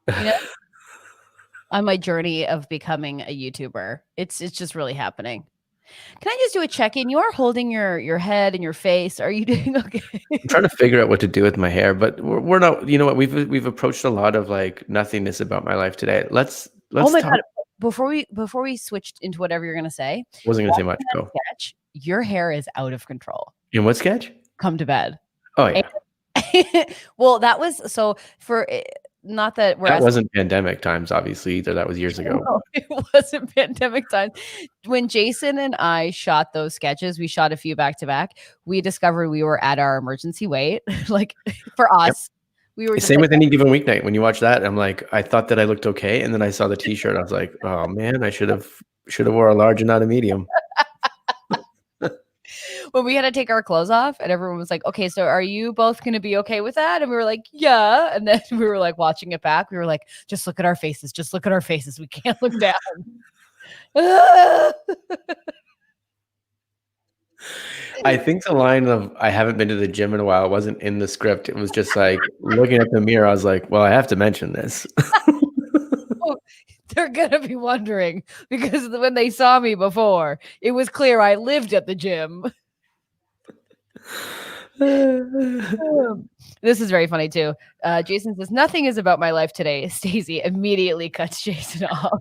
You know, on my journey of becoming a YouTuber, it's just really happening. Can I just do a check-in? You are holding your head and your face. Are you doing okay? I'm trying to figure out what to do with my hair, but we're not. You know what? We've approached a lot of like nothingness about my life today. Let's. Oh my God! Before we switched into whatever you're gonna say, wasn't gonna say much. Go. Sketch, your hair is out of control. In what sketch? Come to Bed. Oh yeah. Well, that was so for. Not that that wasn't pandemic times, obviously, either. That was years ago. No, it wasn't pandemic times. When Jason and I shot those sketches, we shot a few back to back. We discovered we were at our emergency weight. Like for us, we were same with Any Given Weeknight. When you watch that, I'm like, I thought that I looked okay, and then I saw the T-shirt. I was like, oh man, I should have wore a large and not a medium. When we had to take our clothes off and everyone was like, okay, so are you both going to be okay with that? And we were like, yeah. And then we were like watching it back. We were like, just look at our faces. Just look at our faces. We can't look down. I think the line of I haven't been to the gym in a while wasn't in the script. It was just like looking at the mirror. I was like, well, I have to mention this. They're going to be wondering because when they saw me before, it was clear I lived at the gym. This is very funny too. Jason says, nothing is about my life today. Stacey immediately cuts Jason off.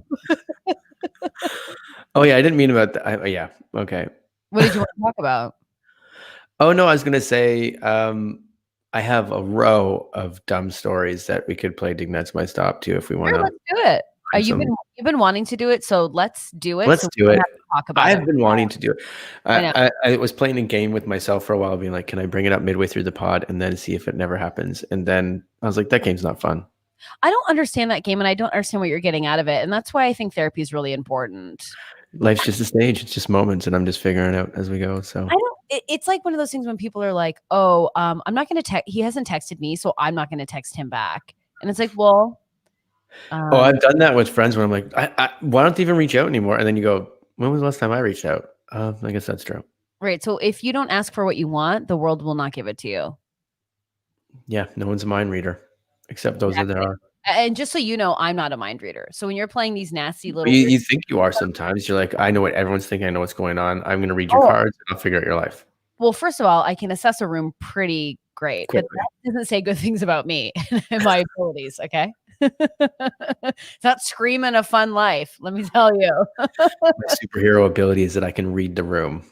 Oh yeah, I didn't mean about that. Yeah, okay. What did you want to talk about? Oh no, I was gonna say I have a row of dumb stories that we could play Dig Nuts My Stop to if we want to. Let's do it. You've been wanting to do it, so let's do it. Let's do it. Talk about I've been wanting to do it. I was playing a game with myself for a while, being like, can I bring it up midway through the pod and then see if it never happens? And then I was like, that game's not fun. I don't understand that game, and I don't understand what you're getting out of it. And that's why I think therapy is really important. Life's just a stage. It's just moments, and I'm just figuring it out as we go. So it's like one of those things when people are like, oh, I'm not going to text. He hasn't texted me, so I'm not going to text him back. And it's like, well, Oh, I've done that with friends where I'm like, why don't they even reach out anymore? And then you go, when was the last time I reached out? I guess that's true. Right. So if you don't ask for what you want, the world will not give it to you. Yeah, no one's a mind reader, except those that there are. And just so you know, I'm not a mind reader. So when you're playing these nasty little, You think you are sometimes. You're like, I know what everyone's thinking. I know what's going on. I'm going to read your cards and I'll figure out your life. Well, first of all, I can assess a room pretty great, Quickly. but that doesn't say good things about me and my abilities. Okay. It's not screaming a fun life. Let me tell you. My superhero ability is that I can read the room.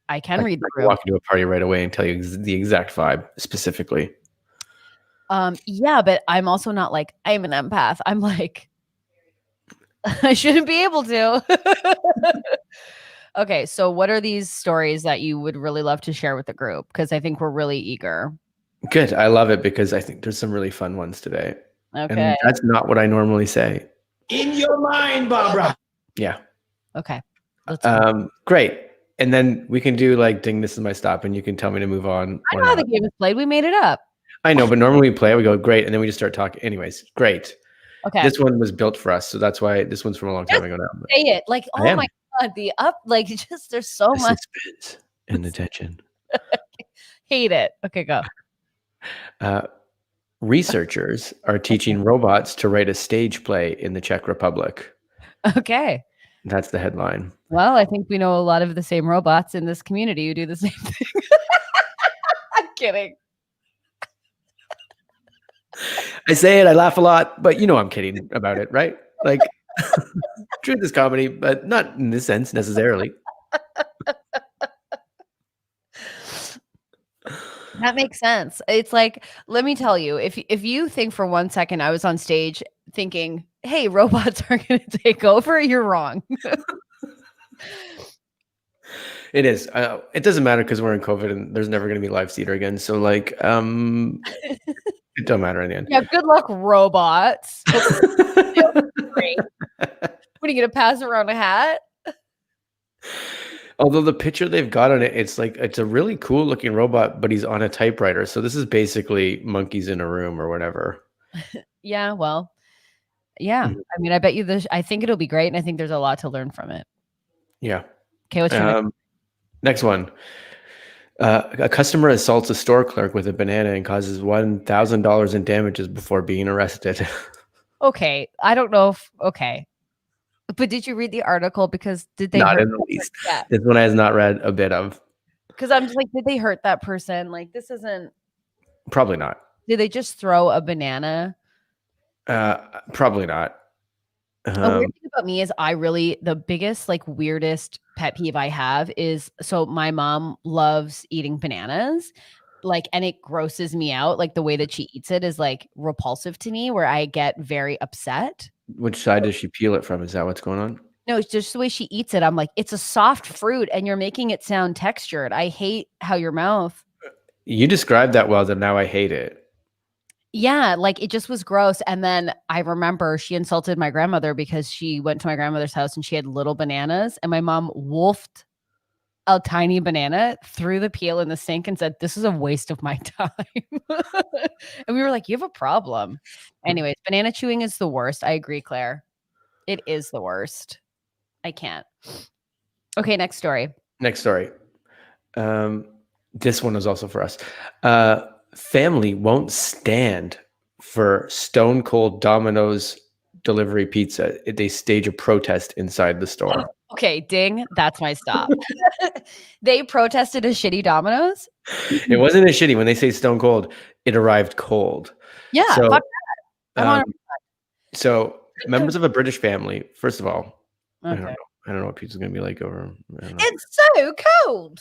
I can read the I can room. walk into a party right away and tell you the exact vibe specifically. Yeah, but I'm also not like, I'm an empath. I'm like, I shouldn't be able to. Okay, so what are these stories that you would really love to share with the group? Because I think we're really eager. Good. I love it because I think there's some really fun ones today. Okay. And that's not what I normally say. In your mind, Barbara. Yeah. Okay. Great. And then we can do like, ding, this is my stop, and you can tell me to move on. I know how the game is played. We made it up. I know, but normally we play, we go, great, and then we just start talking. Anyways, great. Okay. This one was built for us, so that's why this one's from a long time ago now. Say it. Like, oh my God, just there's so much suspense and attention. Hate it. Okay, go. Researchers are teaching robots to write a stage play in the Czech Republic. Okay. That's the headline. Well, I think we know a lot of the same robots in this community who do the same thing. I'm kidding. I say it, I laugh a lot, but you know I'm kidding about it, right? Like, truth is comedy, but not in this sense necessarily. That makes sense. It's like, let me tell you, if you think for 1 second I was on stage thinking, hey, robots are going to take over, you're wrong. It is. It doesn't matter because we're in COVID and there's never going to be live theater again. So like, it don't matter in the end. Yeah, good luck, robots. Great. What are you going to pass around a hat? Although the picture they've got on it, it's a really cool looking robot, but he's on a typewriter. So this is basically monkeys in a room or whatever. Yeah, well, yeah. I mean, I bet you I think it'll be great. And I think there's a lot to learn from it. Yeah. Okay, what's your next one? A customer assaults a store clerk with a banana and causes $1,000 in damages before being arrested. Okay. I don't know if, okay. But did you read the article? Because did they not hurt in the least? This one I has not read a bit of. Because I'm just like, did they hurt that person? Like, this isn't. Probably not. Did they just throw a banana? Probably not. A weird thing about me is the biggest, like, weirdest pet peeve I have is, so my mom loves eating bananas, like, and it grosses me out. Like, the way that she eats it is like repulsive to me, where I get very upset. Which side does she peel it from? Is that what's going on? No, it's just the way she eats it. I'm like, it's a soft fruit and you're making it sound textured. I hate how your mouth. You described that well, that now I hate it. Yeah, like it just was gross. And then I remember she insulted my grandmother because she went to my grandmother's house and she had little bananas, and my mom wolfed a tiny banana, threw the peel in the sink and said, this is a waste of my time. And we were like, you have a problem. Anyways, banana chewing is the worst. I agree, Claire. It is the worst. I can't. Okay, next story. Next story. This one is also for us. Family won't stand for Stone Cold Domino's delivery pizza. They stage a protest inside the store. Okay, ding. That's my stop. They protested a shitty Domino's? It wasn't a shitty. When they say Stone Cold, it arrived cold. Yeah, so, fuck that. So members of a British family, first of all, Okay. I don't know what pizza's going to be like over. It's so cold.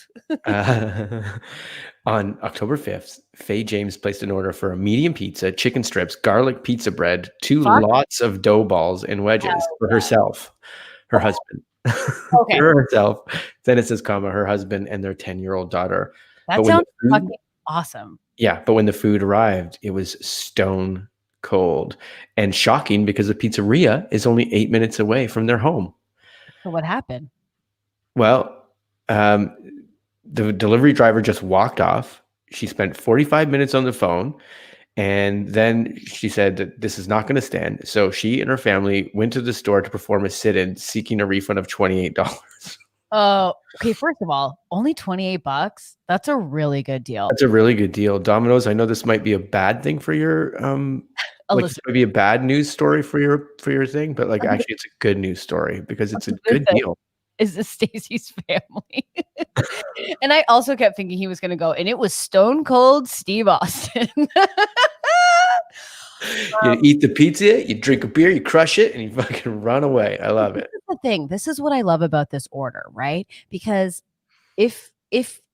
On October 5th, Faye James placed an order for a medium pizza, chicken strips, garlic pizza bread, lots of dough balls and wedges for herself, her husband. Okay. For herself. Then it says, comma, her husband and their 10-year-old daughter. That sounds fucking awesome. Yeah, but when the food arrived, it was stone cold and shocking because the pizzeria is only 8 minutes away from their home. So what happened? Well, the delivery driver just walked off. She spent 45 minutes on the phone, And then she said that this is not going to stand. So she and her family went to the store to perform a sit-in seeking a refund of $28. Oh, okay. First of all, only $28. That's a really good deal. That's a really good deal. Domino's, I know this might be a bad thing for your like this might be a bad news story for your thing, but like actually it's a good news story because it's a good deal. Is this Stacey's family? And I also kept thinking he was going to go, and it was Stone Cold Steve Austin. You eat the pizza, you drink a beer, you crush it, and you fucking run away. I love it. This is the thing. This is what I love about this order, right? Because if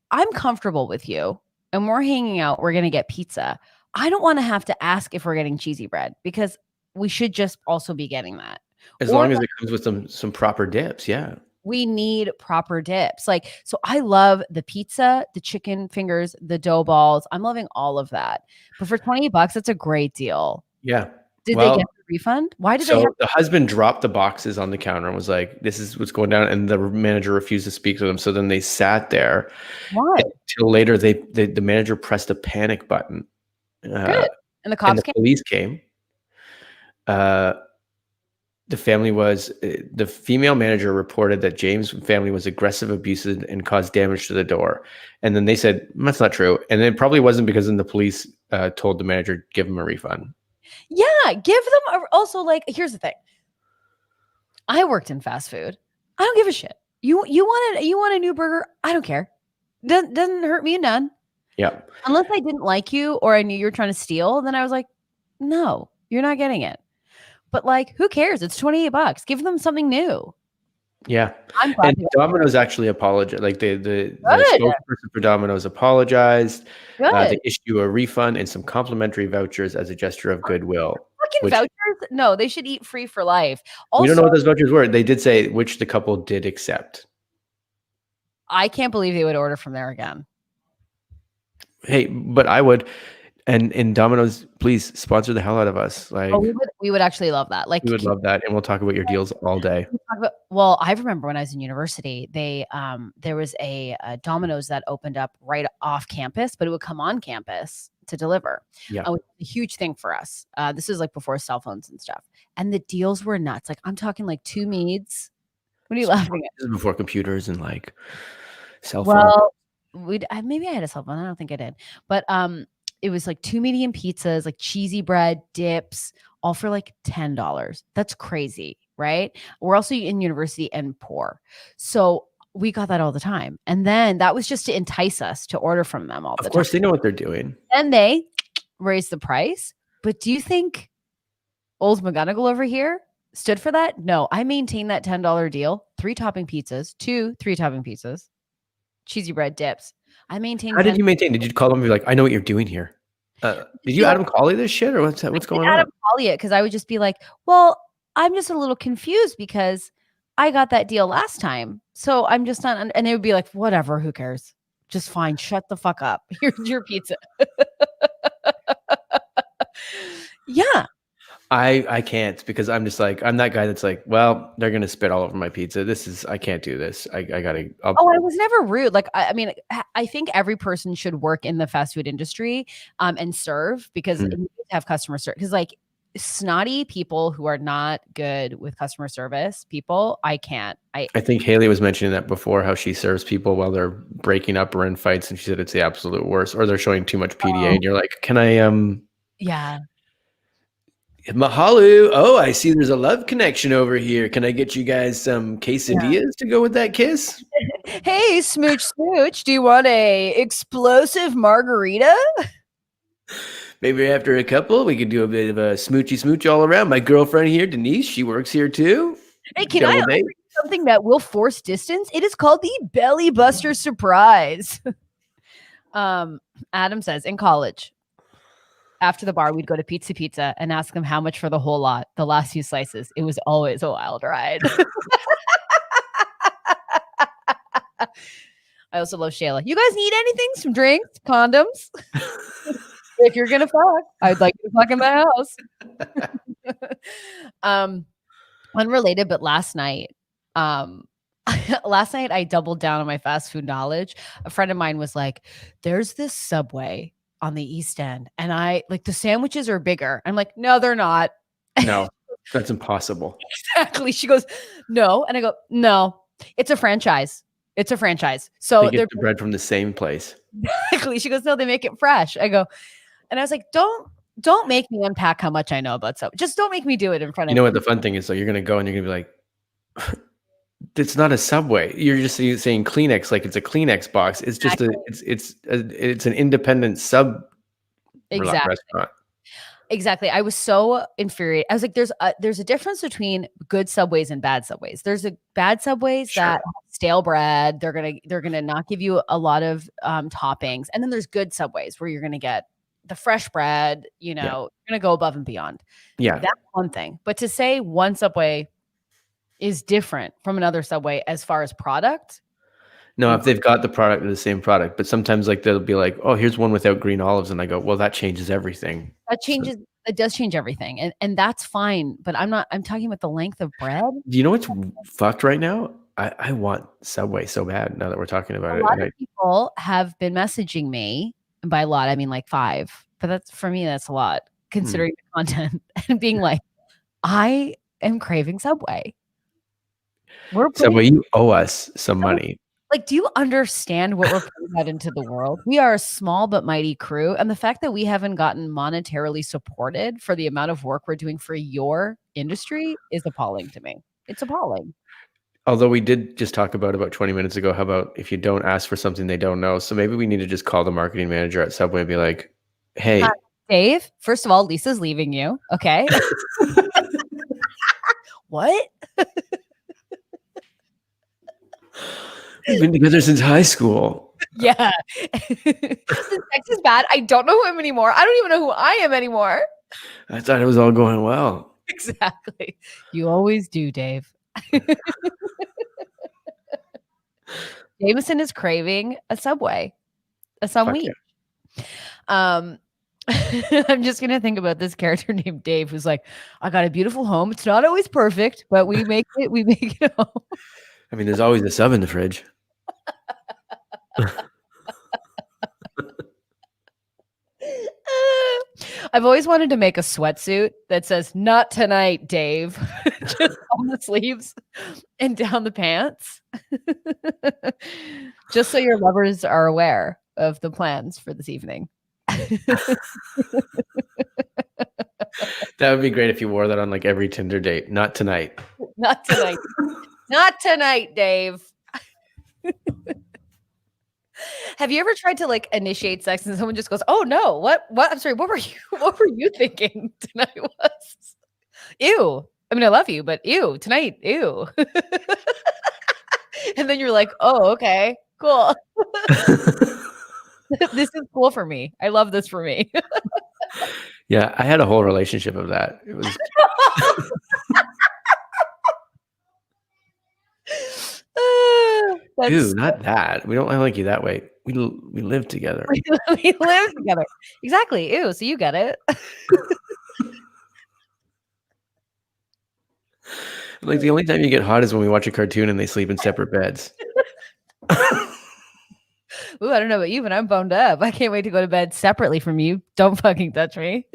I'm comfortable with you and we're hanging out, we're going to get pizza. I don't want to have to ask if we're getting cheesy bread because we should just also be getting that. As long as it comes with some proper dips, yeah. We need proper dips. Like, so I love the pizza, the chicken fingers, the dough balls. I'm loving all of that. But for $28, that's a great deal. Yeah. Did they get the refund? Why did they have the husband dropped the boxes on the counter and was like, this is what's going down. And the manager refused to speak to them. So then they sat there. Why? Until later, the manager pressed a panic button. Good. And the cops came? Police came. The female manager reported that James' family was aggressive, abusive, and caused damage to the door. And then they said, that's not true. And it probably wasn't because then the police told the manager, give him a refund. Yeah, give them also like, here's the thing. I worked in fast food. I don't give a shit. You want a new burger? I don't care. Doesn't hurt me none. Yeah. Unless I didn't like you or I knew you were trying to steal, then I was like, no, you're not getting it. But like, who cares? It's $28. Give them something new. Yeah. And Domino's actually apologized. Like the spokesperson for Domino's apologized. They issue a refund and some complimentary vouchers as a gesture of goodwill. Fucking vouchers? No, they should eat free for life. Also, we don't know what those vouchers were. They did say which the couple did accept. I can't believe they would order from there again. Hey, but I would. And Domino's, please sponsor the hell out of us. Like, we would actually love that. Like, we would love that, and we'll talk about your deals all day. Well, I remember when I was in university, there was a Domino's that opened up right off campus, but it would come on campus to deliver. Yeah, it was a huge thing for us. This is like before cell phones and stuff, and the deals were nuts. Like, I'm talking like 2 meads. What are you laughing at? This is before computers and like cell phones. Well, maybe I had a cell phone. I don't think I did, but it was like 2 medium pizzas, like cheesy bread, dips, all for like $10. That's crazy, right? We're also in university and poor. So we got that all the time. And then that was just to entice us to order from them all the time. Of course, they know what they're doing. And they raised the price. But do you think Old McGonagall over here stood for that? No, I maintained that $10 deal. 3 topping pizzas, 2 3-topping pizzas, cheesy bread dips. I maintained. How did you maintain? Did you call them and be like, I know what you're doing here? Did you Adam Collie this shit or what's going on? Adam Collie it because I would just be like, well, I'm just a little confused because I got that deal last time. So I'm just not. And they would be like, whatever, who cares? Just fine. Shut the fuck up. Here's your pizza. Yeah. I can't because I'm just like, I'm that guy that's like, well, they're going to spit all over my pizza. I can't do this. I got to. I was never rude. Like, I mean, I think every person should work in the fast food industry and serve because you need to have customer service. Because like snotty people who are not good with customer service people, I can't. I think Hailey was mentioning that before, how she serves people while they're breaking up or in fights. And she said it's the absolute worst, or they're showing too much PDA. And you're like, can I, yeah. Mahalo. Oh, I see there's a love connection over here. Can I get you guys some quesadillas to go with that kiss? Hey, smooch. Do you want a explosive margarita? Maybe after a couple, we could do a bit of a smoochy smooch all around. My girlfriend here, Denise, she works here too. Hey, can I offer you something that will force distance? It is called the Belly Buster Surprise. Adam says, in college, after the bar, we'd go to Pizza and ask them how much for the whole lot, the last few slices. It was always a wild ride. I also love Shayla. You guys need anything? Some drinks, condoms? If you're going to fuck, I'd like you to fuck in my house. Unrelated, but last night I doubled down on my fast food knowledge. A friend of mine was like, there's this Subway on the East End, and I like the sandwiches are bigger. I'm like, no, they're not. No, that's impossible. Exactly. She goes, no. And I go, no, it's a franchise. It's a franchise. So They get the bread from the same place. exactly. She goes, no, they make it fresh. I go, and I was like, don't make me unpack how much I know about Subway. Just don't make me do it in front of You know what the fun thing is? So you're going to go and you're going to be like, it's not a Subway. You're just saying Kleenex like it's a Kleenex box. It's just it's an independent restaurant. Exactly. I was so infuriated. I was like, there's a difference between good Subways and bad Subways. There's a bad Subways that have stale bread. They're gonna not give you a lot of toppings. And then there's good Subways where you're gonna get the fresh bread, you're gonna go above and beyond. Yeah. That's one thing. But to say one Subway is different from another Subway as far as product. No, if they've got the product, the same product, but sometimes like they'll be like, oh, here's one without green olives. And I go, well, that changes everything. It does change everything. And that's fine. But I'm talking about the length of bread. Do you know what's fucked right now? I want Subway so bad now that we're talking about it. A lot of people have been messaging me, and by a lot, I mean like 5, but that's for me, that's a lot considering the content and being like, I am craving Subway. Subway, you owe us some money. Like, do you understand what we're putting out into the world? We are a small but mighty crew. And the fact that we haven't gotten monetarily supported for the amount of work we're doing for your industry is appalling to me. It's appalling. Although we did just talk about 20 minutes ago, how about if you don't ask for something they don't know? So maybe we need to just call the marketing manager at Subway and be like, hey. Dave, first of all, Lisa's leaving you. Okay. What? We've been together since high school. Yeah. Sex is bad. I don't know him anymore. I don't even know who I am anymore. I thought it was all going well. Exactly. You always do, Dave. Jameson is craving a Subway. Some week. Yeah. I'm just gonna think about this character named Dave who's like, I got a beautiful home. It's not always perfect, but we make it home. I mean, there's always a sub in the fridge. I've always wanted to make a sweatsuit that says "Not tonight, Dave," just on the sleeves and down the pants, just so your lovers are aware of the plans for this evening. That would be great if you wore that on like every Tinder date. Not tonight. Not tonight. Not tonight, Dave. Have you ever tried to like initiate sex and someone just goes, "Oh no, what? I'm sorry, what were you thinking tonight was? Ew. I mean, I love you, but ew, tonight, ew." And then you're like, "Oh, okay, cool." This is cool for me. I love this for me. Yeah, I had a whole relationship of that. It was Dude, not that. We don't like you that way. We live together. We live together. Exactly. Ew. So you get it. Like the only time you get hot is when we watch a cartoon and they sleep in separate beds. Ooh, I don't know about you, but I'm boned up. I can't wait to go to bed separately from you. Don't fucking touch me.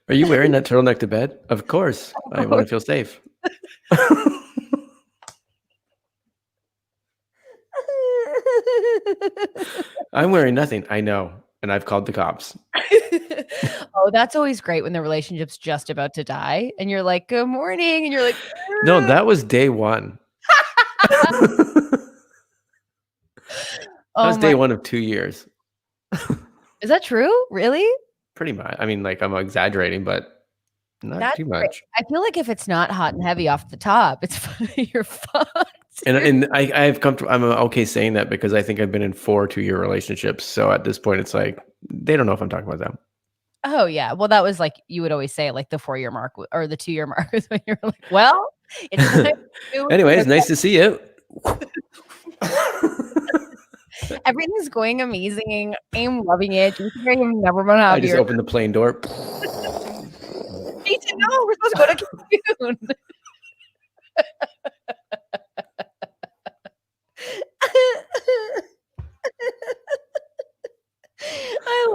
Are you wearing that turtleneck to bed? Of course. I want to feel safe. I'm wearing nothing. I know. And I've called the cops. Oh, that's always great when the relationship's just about to die. And you're like, good morning. And you're like, no, that was day one. That was day one of 2 years. Is that true? Really? Pretty much. I mean, like I'm exaggerating, but not too much. Great. I feel like if it's not hot and heavy off the top, it's you're fucked. And I've come to, I'm okay saying that because I think I've been in 4 2-year relationships. So at this point, it's like they don't know if I'm talking about them. Oh yeah. Well, that was like you would always say like the 4-year mark or the 2-year mark was when you're like, well, it's anyways, nice to see you. Everything's going amazing. I'm loving it. I've never been happier. I just opened the plane door. Ethan, no, we're supposed to go to Cancun.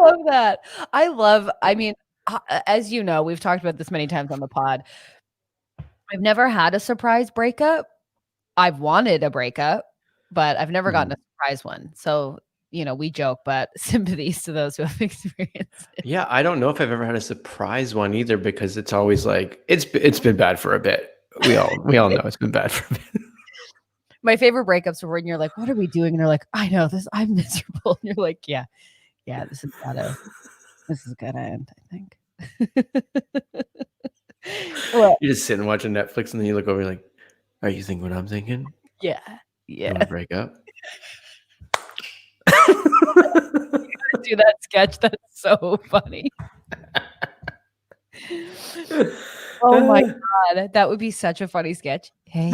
love that. I mean, as you know, we've talked about this many times on the pod. I've never had a surprise breakup. I've wanted a breakup, but I've never gotten a surprise one. So, we joke, but sympathies to those who have experienced it. Yeah, I don't know if I've ever had a surprise one either, because it's always like it's been bad for a bit. We all know it's been bad for a bit. My favorite breakups are when you're like, "What are we doing?" And they're like, "I know this. I'm miserable." And you're like, "Yeah, this is gonna end, I think." Well, You're just sitting watching Netflix, and then you look over, you're like, "Are you thinking what I'm thinking? yeah. You want to break up?" Do that sketch. That's so funny. Oh my God. That would be such a funny sketch. Hey,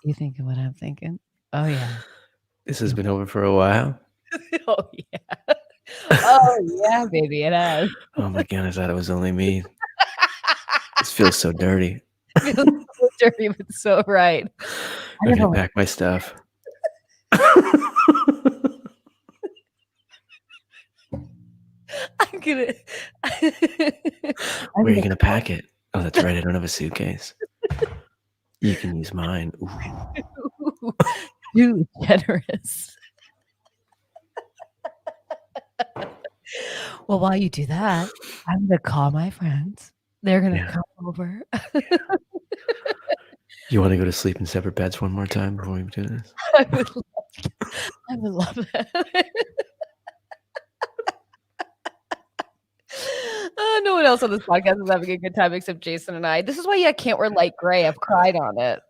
you thinking what I'm thinking? Oh yeah. This has been over for a while. Oh yeah. Oh yeah, baby, it has. Oh my God, I thought it was only me. This feels so dirty. It feels so dirty, but so right. I'm gonna pack my stuff. I'm gonna. Where are you gonna pack it? Oh, that's right. I don't have a suitcase. You can use mine. Ooh. You generous. Well, while you do that, I'm gonna call my friends. They're gonna come over. You want to go to sleep in separate beds one more time before we do this? I would love that. No one else on this podcast is having a good time except Jason and I. This is why I can't wear light gray. I've cried on it.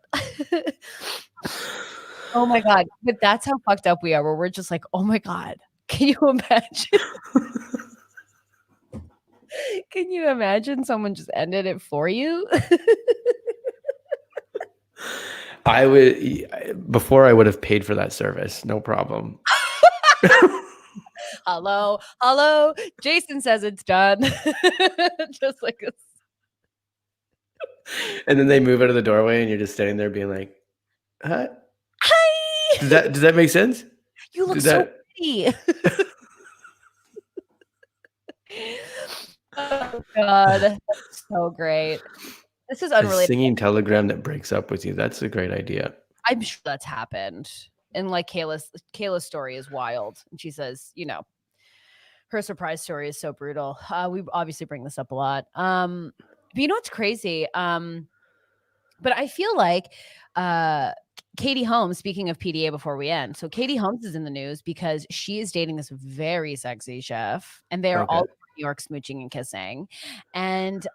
Oh my God. But that's how fucked up we are, where we're just like, oh my God, can you imagine? Can you imagine someone just ended it for you? I would, before I would have paid for that service, no problem. Hello. Jason says it's done. Just like this. And then they move out of the doorway, and you're just standing there being like, "Hi." Does that make sense? You look so pretty. Oh God, that's so great. This is unrelated. A singing telegram that breaks up with you. That's a great idea. I'm sure that's happened. And like Kayla's story is wild. And she says, her surprise story is so brutal. We obviously bring this up a lot. But you know what's crazy? But I feel like Katie Holmes, speaking of PDA before we end. So Katie Holmes is in the news because she is dating this very sexy chef, and they are all New York smooching and kissing. And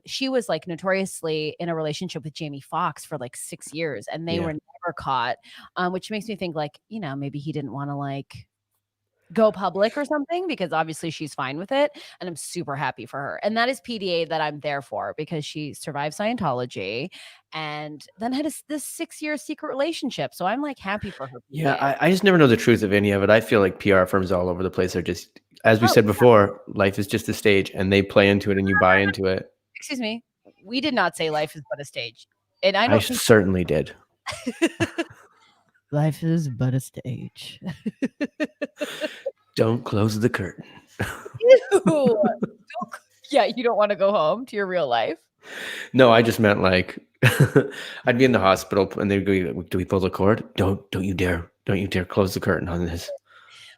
she was like notoriously in a relationship with Jamie Foxx for like 6 years, and they were never caught, which makes me think like, maybe he didn't want to like go public or something, because obviously she's fine with it, and I'm super happy for her. And that is PDA that I'm there for, because she survived Scientology and then had this 6-year secret relationship. So I'm like happy for her. PDA. Yeah, I just never know the truth of any of it. I feel like PR firms all over the place are just, as we said before, life is just a stage, and they play into it and you buy into it. Excuse me. We did not say life is but a stage. And I certainly did. Life is but a stage. Don't close the curtain. Ew. Yeah, you don't want to go home to your real life? No, I just meant like I'd be in the hospital and they'd go, "Do we pull the cord? Don't you dare close the curtain on this."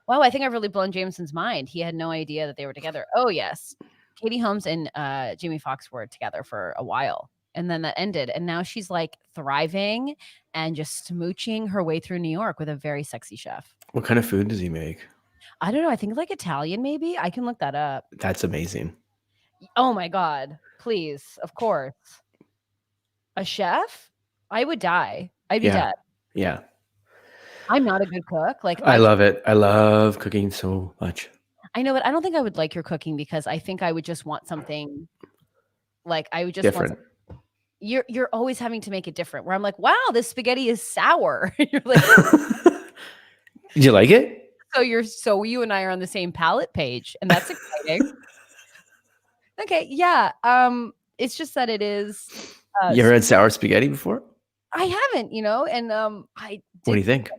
Wow, I think I've really blown Jameson's mind. He had no idea that they were together. Oh yes, Katie Holmes and Jamie Foxx were together for a while, and then that ended. And now she's like thriving and just smooching her way through New York with a very sexy chef. What kind of food does he make? I don't know. I think like Italian, maybe. I can look that up. That's amazing. Oh my God. Please. Of course. A chef? I would die. I'd be dead. Yeah. I'm not a good cook. Like I love it. I love cooking so much. I know, but I don't think I would like your cooking, because I think I would just want something like I would just different. You're always having to make it different, where I'm like, wow, this spaghetti is sour. You're like, did you like it? So you and I are on the same palette page, and that's exciting. Okay, yeah. It's just that it is. You ever had sour spaghetti before? I haven't, and I. What do you think?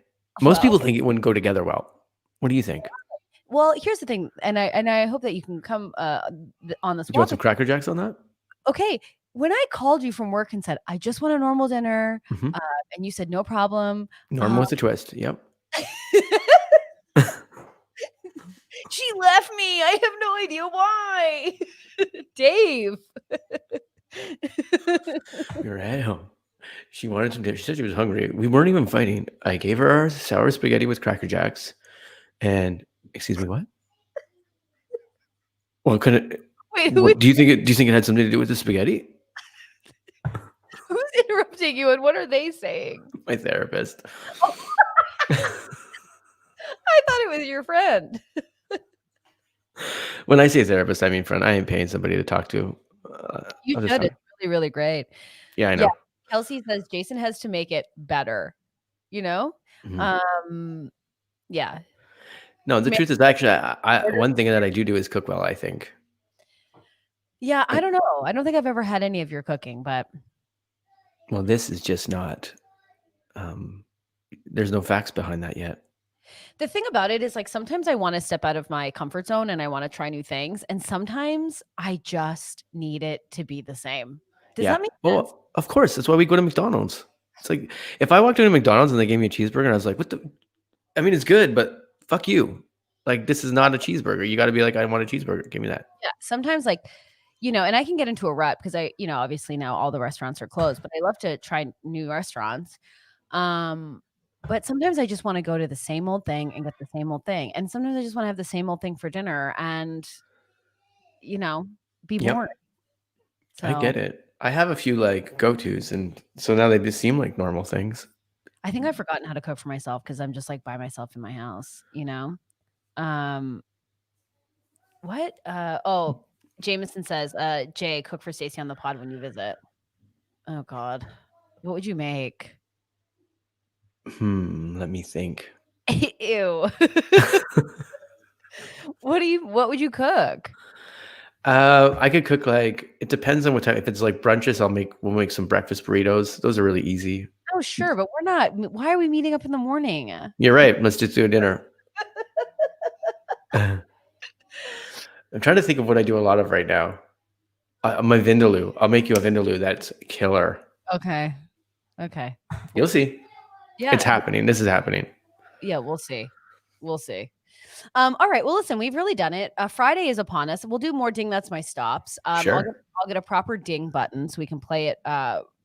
Most people think it wouldn't go together well. What do you think? Well, here's the thing, and I hope that you can come on this Do you want walk. some Cracker Jacks on that? Okay, when I called you from work and said I just want a normal dinner, Mhm. and you said no problem. Normal with a twist. Yep. She left me. I have no idea why. Dave. You're at home. She wanted some dinner. She said she was hungry. We weren't even fighting. I gave her our sour spaghetti with Cracker Jacks. And excuse me, what? Well, Wait, do you think it had something to do with the spaghetti? who's interrupting you and what are they saying? My therapist. I thought it was your friend. When I say therapist, I mean friend. I ain't paying somebody to talk to. You should. It's really, really great. Yeah, I know. Yeah. Kelsey says Jason has to make it better. You know? Mhm. Yeah. No, the truth is actually, one thing that I do is cook well, I think. Yeah, I don't know. I don't think I've ever had any of your cooking, but. Well, this is just not. There's no facts behind that yet. The thing about it is, like, sometimes I want to step out of my comfort zone and I want to try new things. And sometimes I just need it to be the same. Does that make sense? Well, of course. That's why we go to McDonald's. It's like, if I walked into McDonald's and they gave me a cheeseburger and I was like, what the? I mean, it's good, but fuck you. Like, this is not a cheeseburger. You got to be like, I want a cheeseburger. Give me that. Yeah. Sometimes, like, and I can get into a rut because obviously now all the restaurants are closed, but I love to try new restaurants. But sometimes I just want to go to the same old thing and get the same old thing. And sometimes I just want to have the same old thing for dinner and, be boring. So, I get it. I have a few like go-tos, and so now they just seem like normal things. I think I've forgotten how to cook for myself because I'm just like by myself in my house, What? Jameson says, Jay, cook for Stacey on the pod when you visit. Oh God. What would you make? Let me think. Ew. What would you cook? I could cook it depends on what time. If it's like brunches, we'll make some breakfast burritos. Those are really easy. Oh, sure, but we're not. Why are we meeting up in the morning? You're right. Let's just do a dinner. I'm trying to think of what I do a lot of right now. My vindaloo. I'll make you a vindaloo. That's killer. Okay. You'll see. Yeah. It's happening. This is happening. Yeah, we'll see. All right. Well, listen, we've really done it. Friday is upon us. We'll do more Ding That's My Stops. Sure. I'll get a proper ding button so we can play it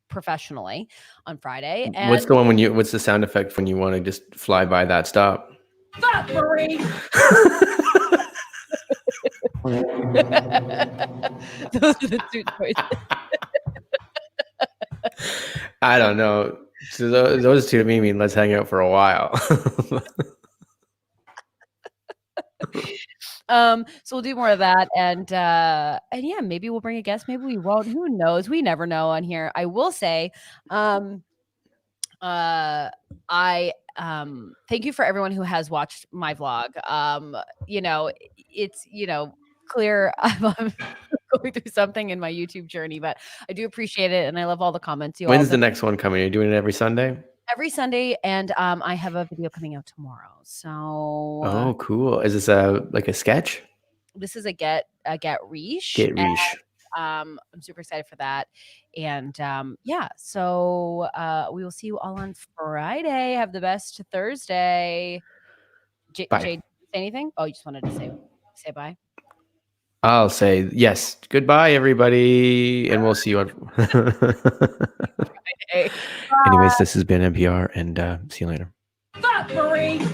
professionally on Friday. And what's the sound effect when you want to just fly by that stop? Stop, Marie. Those are the two choices. I don't know. So those two to me mean let's hang out for a while. So we'll do more of that, and yeah, maybe we'll bring a guest, maybe we won't. Who knows? We never know on here. I will say, I thank you for everyone who has watched my vlog. It's clear I'm going through something in my YouTube journey, but I do appreciate it, and I love all the comments. When's the next one coming? Are you doing it every Sunday? Every Sunday, and I have a video coming out tomorrow. So oh, cool. Is this like a sketch? This is a get Reach. Get Reach. I'm super excited for that. And yeah, so we will see you all on Friday. Have the best Thursday. Bye. Jade, say anything? Oh, you just wanted to say bye? I'll say yes. Goodbye, everybody. And we'll see you on Anyways, this has been NPR, and see you later. Stop, Marie.